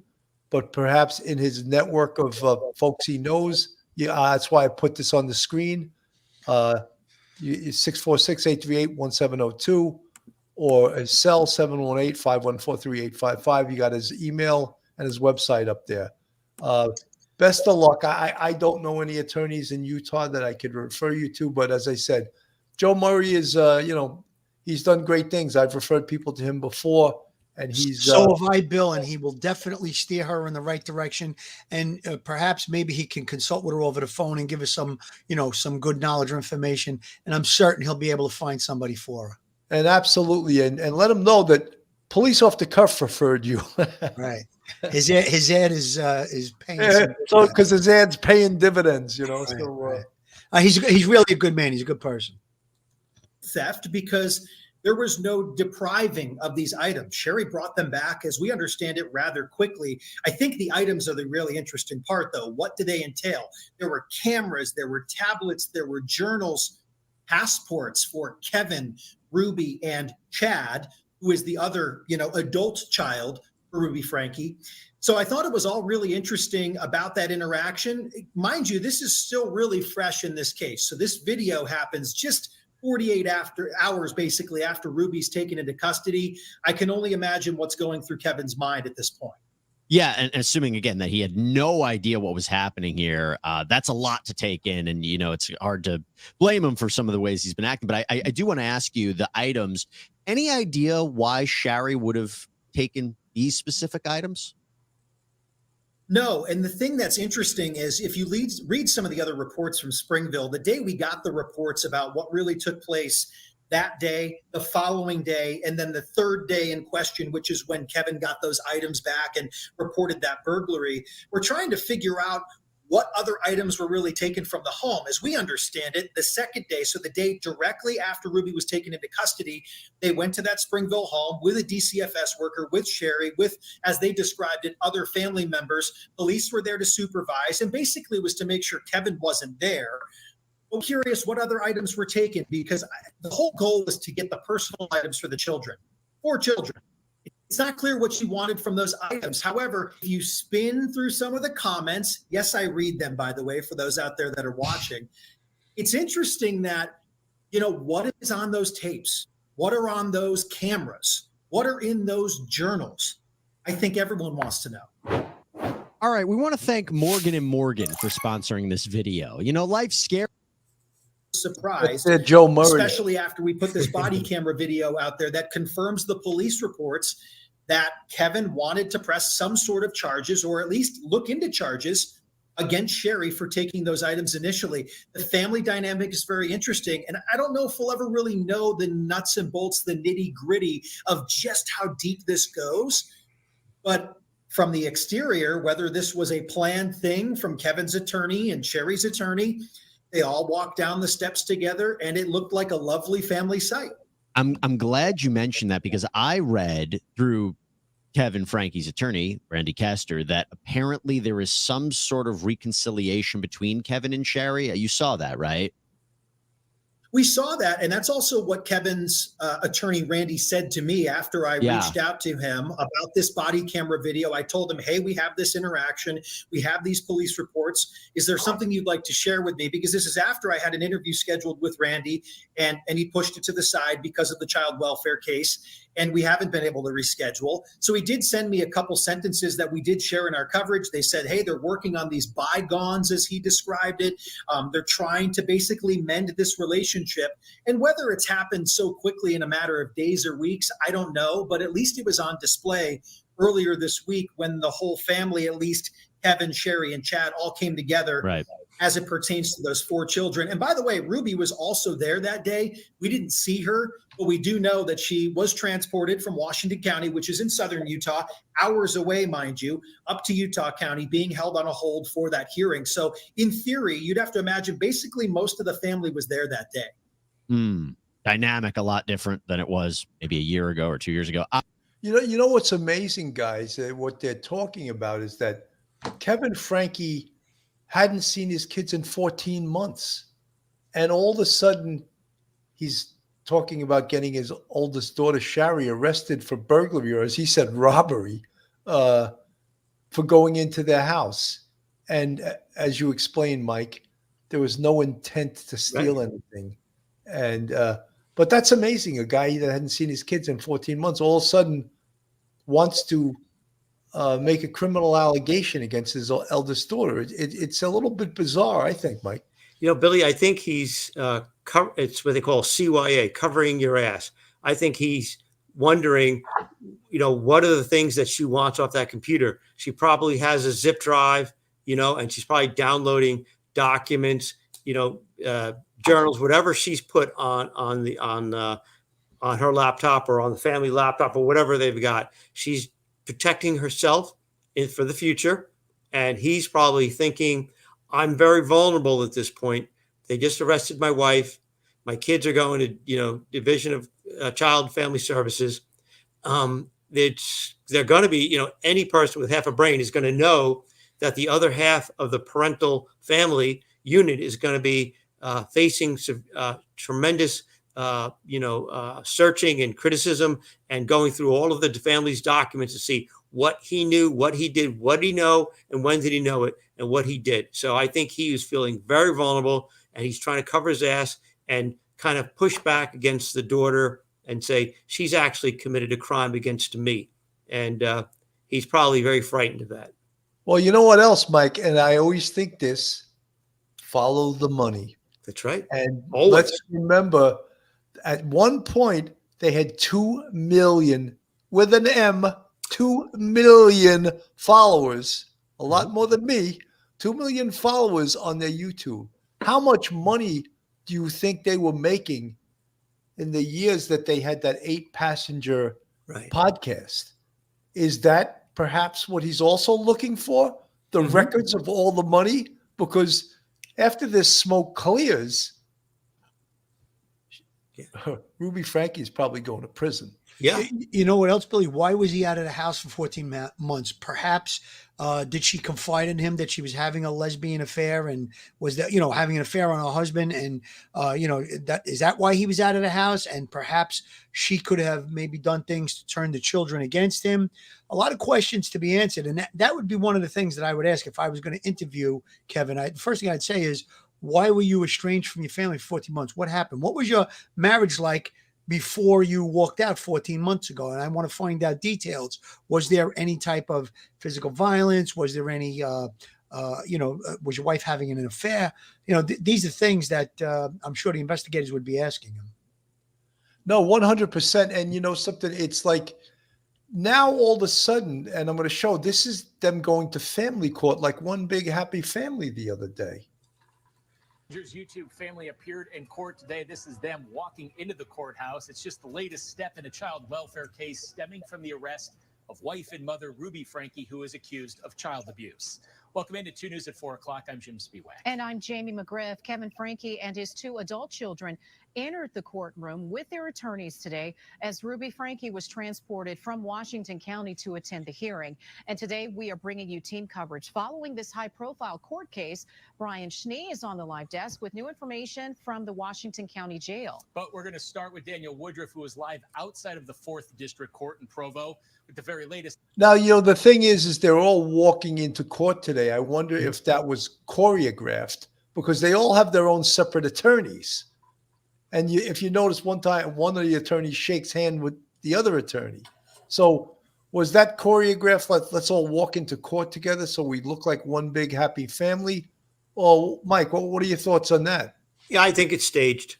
[SPEAKER 1] but perhaps in his network of folks he knows. That's why I put this on the screen. 646-838-1702 or his cell 718-514-3855. You got his email and his website up there. Best of luck. I don't know any attorneys in Utah that I could refer you to, but as I said, Joe Murray is, he's done great things. I've referred people to him before, and he's
[SPEAKER 18] so have I, Bill, and he will definitely steer her in the right direction. And perhaps maybe he can consult with her over the phone and give us some good knowledge or information. And I'm certain he'll be able to find somebody for her.
[SPEAKER 1] And absolutely, and let him know that police off the cuff referred you.
[SPEAKER 18] Right. His ad is paying.
[SPEAKER 1] So because his ad's paying dividends,
[SPEAKER 18] Right,
[SPEAKER 1] So
[SPEAKER 18] right. He's really a good man. He's a good person.
[SPEAKER 23] Theft because there was no depriving of these items. Sherry brought them back, as we understand it, rather quickly. I think the items are the really interesting part, though. What do they entail? There were cameras, there were tablets, there were journals, passports for Kevin, Ruby, and Chad, who is the other, adult child for Ruby Franke. So I thought it was all really interesting about that interaction. Mind you, this is still really fresh in this case. So this video happens just 48 hours basically after Ruby's taken into custody. I can only imagine what's going through Kevin's mind at this point.
[SPEAKER 2] Yeah, and assuming again that he had no idea what was happening here, that's a lot to take in, and it's hard to blame him for some of the ways he's been acting. But I do want to ask you the items. Any idea why Sherry would have taken these specific items?
[SPEAKER 23] No, and the thing that's interesting is if you read some of the other reports from Springville, the day we got the reports about what really took place that day, the following day, and then the third day in question, which is when Kevin got those items back and reported that burglary, we're trying to figure out what other items were really taken from the home. As we understand it, the second day, so the day directly after Ruby was taken into custody, they went to that Springville home with a DCFS worker, with Sherry, with, as they described it, other family members. Police were there to supervise, and basically was to make sure Kevin wasn't there. I'm curious what other items were taken, because the whole goal was to get the personal items for the children, 4 children. It's not clear what she wanted from those items. However, if you spin through some of the comments, yes, I read them, by the way, for those out there that are watching, it's interesting that what is on those tapes? What are on those cameras? What are in those journals? I think everyone wants to know.
[SPEAKER 2] All right, we want to thank Morgan & Morgan for sponsoring this video. Life's scary.
[SPEAKER 23] Surprised,
[SPEAKER 1] Joe Murray,
[SPEAKER 23] especially after we put this body camera video out there that confirms the police reports that Kevin wanted to press some sort of charges, or at least look into charges against Sherry for taking those items initially. The family dynamic is very interesting, and I don't know if we'll ever really know the nuts and bolts, the nitty gritty of just how deep this goes. But from the exterior, whether this was a planned thing from Kevin's attorney and Sherry's attorney, they all walked down the steps together, and it looked like a lovely family sight.
[SPEAKER 2] I'm glad you mentioned that, because I read through Kevin Frankie's attorney, Randy Castor, that apparently there is some sort of reconciliation between Kevin and Sherry. You saw that, right?
[SPEAKER 23] We saw that, and that's also what Kevin's attorney, Randy, said to me after I reached out to him about this body camera video. I told him, hey, we have this interaction. We have these police reports. Is there something you'd like to share with me? Because this is after I had an interview scheduled with Randy, and he pushed it to the side because of the child welfare case, and we haven't been able to reschedule. So he did send me a couple sentences that we did share in our coverage. They said, hey, they're working on these bygones, as he described it. They're trying to basically mend this relationship. And whether it's happened so quickly in a matter of days or weeks, I don't know. But at least it was on display earlier this week when the whole family, at least Kevin, Sherry, and Chad, all came together as it pertains to those 4 children. And by the way, Ruby was also there that day. We didn't see her, but we do know that she was transported from Washington County, which is in southern Utah, hours away, mind you, up to Utah County, being held on a hold for that hearing. So in theory, you'd have to imagine basically most of the family was there that day.
[SPEAKER 2] Dynamic, a lot different than it was maybe a year ago or 2 years ago.
[SPEAKER 1] You know what's amazing, guys? What they're talking about is that Kevin Franke hadn't seen his kids in 14 months. And all of a sudden, he's talking about getting his oldest daughter, Sherry, arrested for burglary, or as he said, robbery, for going into their house. And as you explained, Mike, there was no intent to steal anything. And but that's amazing. A guy that hadn't seen his kids in 14 months all of a sudden wants to make a criminal allegation against his eldest daughter. It's a little bit bizarre, I think, Mike.
[SPEAKER 4] Billy, I think he's it's what they call CYA, covering your ass. I think he's wondering, what are the things that she wants off that computer? She probably has a zip drive, and she's probably downloading documents, journals, whatever she's put on her laptop or on the family laptop or whatever they've got. She's protecting herself for the future. And he's probably thinking, I'm very vulnerable at this point. They just arrested my wife. My kids are going to, Division of Child and Family Services. They're going to be, any person with half a brain is going to know that the other half of the parental family unit is going to be facing tremendous, searching and criticism, and going through all of the family's documents to see what he knew, what he did, what did he know, and when did he know it, and what he did. So I think he was feeling very vulnerable, and he's trying to cover his ass and kind of push back against the daughter and say, she's actually committed a crime against me. And he's probably very frightened of that.
[SPEAKER 1] Well, you know what else, Mike? And I always think this, follow the money.
[SPEAKER 4] That's right.
[SPEAKER 1] And let's remember, at one point, they had 2 million, with an M, 2 million followers, a lot more than me, 2 million followers on their YouTube. How much money do you think they were making in the years that they had that 8-passenger podcast? Is that perhaps what he's also looking for? The records of all the money? Because after this smoke clears, Ruby Franke is probably going to prison.
[SPEAKER 4] Yeah.
[SPEAKER 18] You know what else, Billy? Why was he out of the house for 14 months? Perhaps did she confide in him that she was having a lesbian affair, and was that, having an affair on her husband? And, is that why he was out of the house? And perhaps she could have maybe done things to turn the children against him. A lot of questions to be answered. And that would be one of the things that I would ask if I was going to interview Kevin. The first thing I'd say is, Why were you estranged from your family for 14 months? What happened? What was your marriage like before you walked out 14 months ago? And I want to find out details. Was there any type of physical violence? Was there any, was your wife having an affair? These are things that I'm sure the investigators would be asking him.
[SPEAKER 1] No, 100%. And you know something, it's like now all of a sudden, and I'm going to show, this is them going to family court like one big happy family the other day.
[SPEAKER 6] YouTube family appeared in court today. This is them walking into the courthouse. It's just the latest step in a child welfare case stemming from the arrest of wife and mother Ruby Franke, who is accused of child abuse. Welcome into 2 News at 4 o'clock. I'm Jim Spiewak.
[SPEAKER 8] And I'm Jamie McGriff. Kevin Franke and his 2 adult children entered the courtroom with their attorneys today as Ruby Franke was transported from Washington County to attend the hearing. And today we are bringing you team coverage following this high-profile court case. Brian Schnee is on the live desk with new information from the Washington County Jail.
[SPEAKER 6] But we're going to start with Daniel Woodruff, who is live outside of the 4th District Court in Provo with the very latest.
[SPEAKER 1] Now, the thing is they're all walking into court today. I wonder if that was choreographed because they all have their own separate attorneys. And if you notice one time, one of the attorneys shakes hand with the other attorney. So was that choreographed? Let's all walk into court together so we look like one big happy family. Oh, Mike, what are your thoughts on that?
[SPEAKER 4] Yeah, I think it's staged.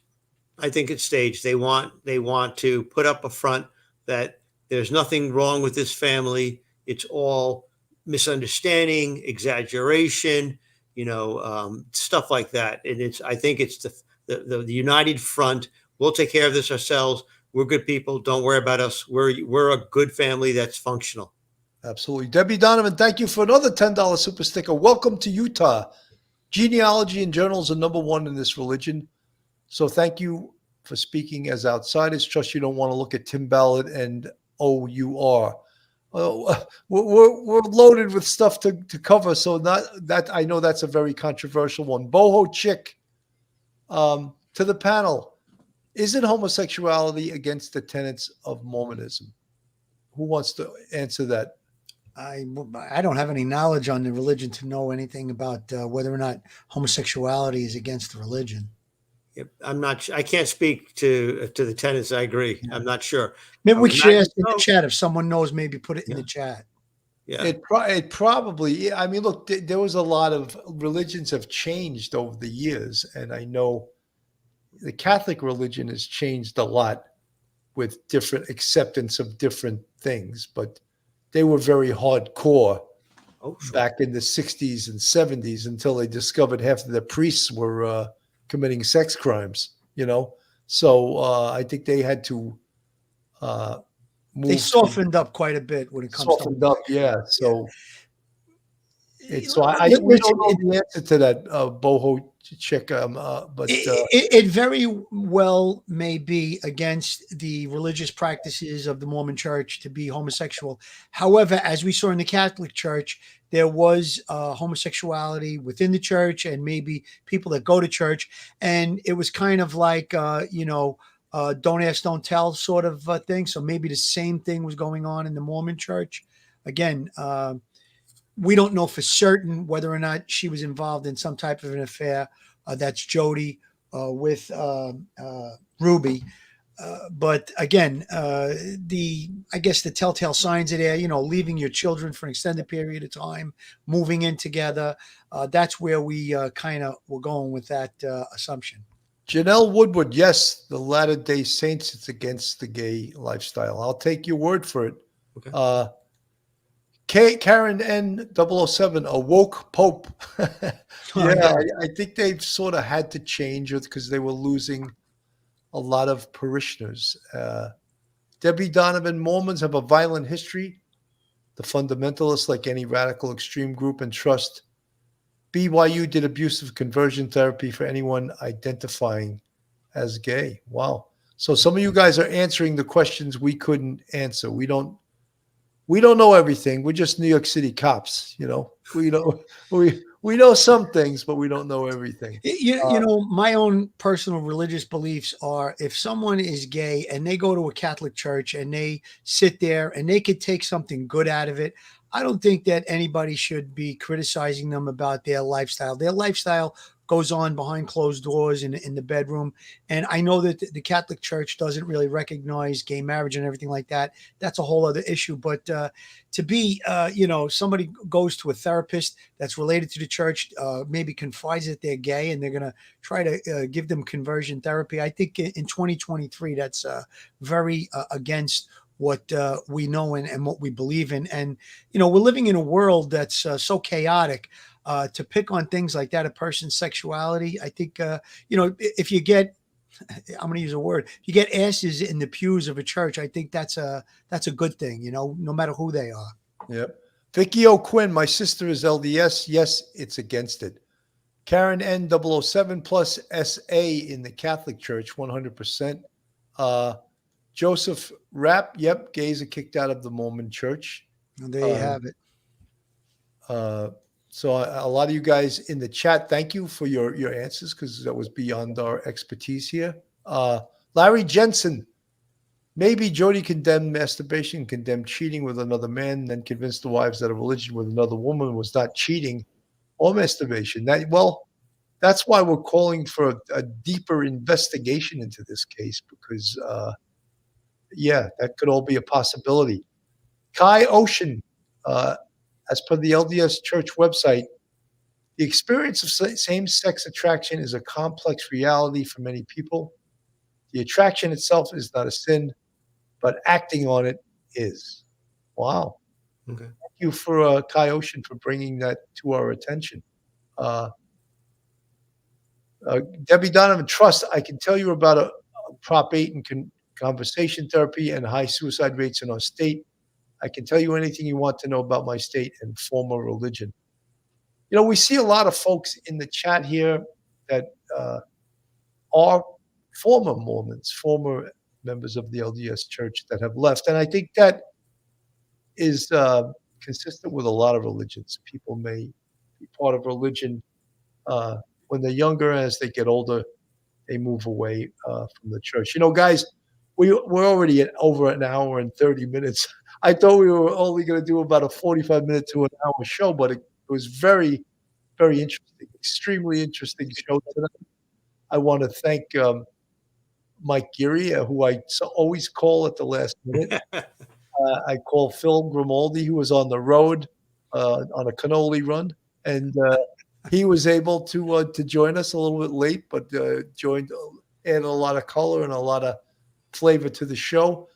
[SPEAKER 4] They want to put up a front that there's nothing wrong with this family. It's all misunderstanding, exaggeration, stuff like that. And I think it's the united front. We'll take care of this ourselves. We're good people. Don't worry about us. We're a good family that's functional.
[SPEAKER 1] Absolutely. Debbie Donovan, thank you for another $10 super sticker. Welcome to Utah. Genealogy and journals are number one in this religion. So thank you for speaking as outsiders. Trust you don't want to look at Tim Ballard and OUR. We're loaded with stuff to cover. So I know that's a very controversial one. Boho Chick, to the panel, isn't homosexuality against the tenets of Mormonism? Who wants to answer that?
[SPEAKER 18] I don't have any knowledge on the religion to know anything about whether or not homosexuality is against the religion.
[SPEAKER 4] Yep, I'm not. I can't speak to the tenets. I agree. I'm not sure.
[SPEAKER 18] Maybe we should ask in the chat if someone knows. Maybe put it in the chat.
[SPEAKER 4] Yeah,
[SPEAKER 1] it probably. I mean, look, there was a lot of religions have changed over the years, and I know the Catholic religion has changed a lot with different acceptance of different things, but they were very hardcore back in the 60s and 70s until they discovered half of the priests were committing sex crimes, So I think they had to move.
[SPEAKER 18] They softened up quite a bit when it comes to
[SPEAKER 1] yeah. So I we don't know the answer to that, Boho Chick, but
[SPEAKER 18] it very well may be against the religious practices of the Mormon Church to be homosexual. However, as we saw in the Catholic Church, there was homosexuality within the church and maybe people that go to church, and it was kind of like don't ask, don't tell sort of thing. So maybe the same thing was going on in the Mormon Church. Again, we don't know for certain whether or not she was involved in some type of an affair. That's Jody with Ruby. But again, I guess the telltale signs are there, leaving your children for an extended period of time, moving in together. That's where we kind of were going with that assumption.
[SPEAKER 1] Janelle Woodward, yes, the Latter-day Saints, it's against the gay lifestyle. I'll take your word for it. Okay. Karen N007, a woke pope. I think they've sort of had to change it because they were losing a lot of parishioners. Debbie Donovan, Mormons have a violent history. The fundamentalists, like any radical extreme group, and trust. BYU did abusive conversion therapy for anyone identifying as gay. Wow. So some of you guys are answering the questions we couldn't answer. We don't know everything. We're just New York City cops, We know some things, but we don't know everything.
[SPEAKER 18] My own personal religious beliefs are if someone is gay and they go to a Catholic church and they sit there and they could take something good out of it, I don't think that anybody should be criticizing them about their lifestyle. Their lifestyle goes on behind closed doors in the bedroom. And I know that the Catholic Church doesn't really recognize gay marriage and everything like that. That's a whole other issue. But to be, somebody goes to a therapist that's related to the church, maybe confides that they're gay and they're going to try to give them conversion therapy. I think in 2023, that's very against what we know and what we believe in. And, we're living in a world that's so chaotic. To pick on things like that, a person's sexuality, I think, if you get, I'm going to use a word, if you get asses in the pews of a church, I think that's a good thing, no matter who they are.
[SPEAKER 1] Yep. Vicky O'Quinn, my sister is LDS. Yes, it's against it. Karen N007 plus SA in the Catholic Church, 100%. Joseph Rapp, yep, gays are kicked out of the Mormon Church.
[SPEAKER 18] And there you have it.
[SPEAKER 1] So a lot of you guys in the chat, thank you for your answers, because that was beyond our expertise here. Larry Jensen, maybe Jody condemned masturbation, condemned cheating with another man, then convinced the wives that a religion with another woman was not cheating or masturbation. That's why we're calling for a deeper investigation into this case, because that could all be a possibility. Kai Ocean, as per the LDS Church website, the experience of same-sex attraction is a complex reality for many people. The attraction itself is not a sin, but acting on it is. Wow.
[SPEAKER 4] Okay.
[SPEAKER 1] Thank you for Kai Ocean for bringing that to our attention. Debbie Donovan, trust, I can tell you about a Prop 8 and conversation therapy and high suicide rates in our state. I can tell you anything you want to know about my state and former religion. We see a lot of folks in the chat here that are former Mormons, former members of the LDS Church that have left. And I think that is consistent with a lot of religions. People may be part of religion when they're younger. As they get older, they move away from the church. Guys, we're already at over an hour and 30 minutes. I thought we were only going to do about a 45-minute to an hour show, but it was very, very interesting, extremely interesting show tonight. I want to thank Mike Geary, who I always call at the last minute. I call Phil Grimaldi, who was on the road on a cannoli run, and he was able to join us a little bit late, but added a lot of color and a lot of flavor to the show.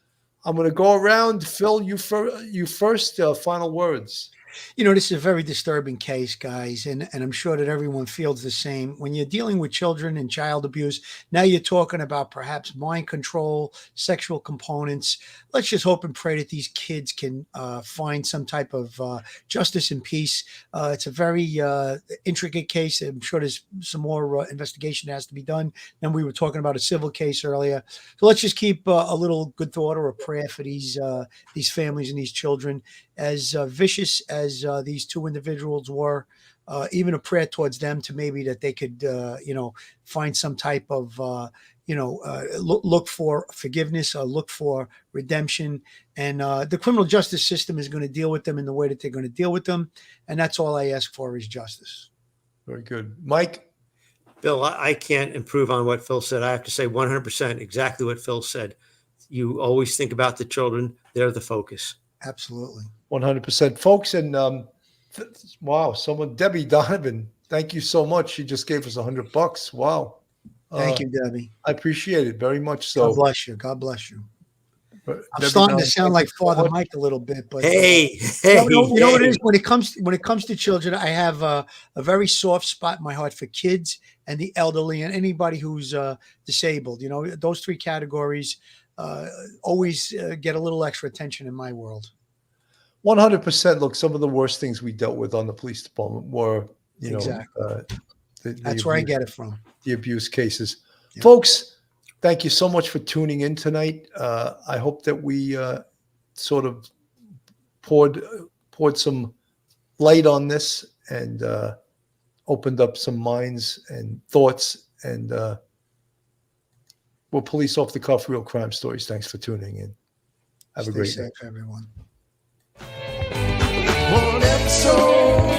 [SPEAKER 1] I'm going to go around. Phil, you first. Final words.
[SPEAKER 18] This is a very disturbing case, guys, and I'm sure that everyone feels the same. When you're dealing with children and child abuse, now you're talking about perhaps mind control, sexual components. Let's just hope and pray that these kids can find some type of justice and peace. It's a very intricate case. I'm sure there's some more investigation that has to be done. And we were talking about a civil case earlier. So let's just keep a little good thought or a prayer for these families and these children. As vicious as these two individuals were, even a prayer towards them to maybe that they could, find some type of, look for forgiveness, look for redemption. And the criminal justice system is going to deal with them in the way that they're going to deal with them. And that's all I ask for is justice.
[SPEAKER 1] Very good. Mike?
[SPEAKER 4] Bill, I can't improve on what Phil said. I have to say 100% exactly what Phil said. You always think about the children. They're the focus.
[SPEAKER 18] Absolutely.
[SPEAKER 1] 100%, folks. And wow, Debbie Donovan, thank you so much. She just gave us $100. Wow.
[SPEAKER 18] Thank you, Debbie.
[SPEAKER 1] I appreciate it very much. So
[SPEAKER 18] God bless you. God bless you. I'm
[SPEAKER 1] Debbie
[SPEAKER 18] starting
[SPEAKER 1] Donovan,
[SPEAKER 18] to sound like Father Mike a little bit, but
[SPEAKER 4] hey,
[SPEAKER 18] you know what it is when it comes to children. I have a very soft spot in my heart for kids and the elderly and anybody who's disabled. Those three categories always get a little extra attention in my world.
[SPEAKER 1] 100%. Look, some of the worst things we dealt with on the police department were,
[SPEAKER 18] exactly. That's where I get it from.
[SPEAKER 1] The abuse cases.
[SPEAKER 18] Yep.
[SPEAKER 1] Folks, thank you so much for tuning in tonight. I hope that we sort of poured some light on this and opened up some minds and thoughts. And we're Police Off the Cuff, Real Crime Stories. Thanks for tuning in. Have a great
[SPEAKER 18] Stay
[SPEAKER 1] night,
[SPEAKER 18] safe, everyone.
[SPEAKER 7] One episode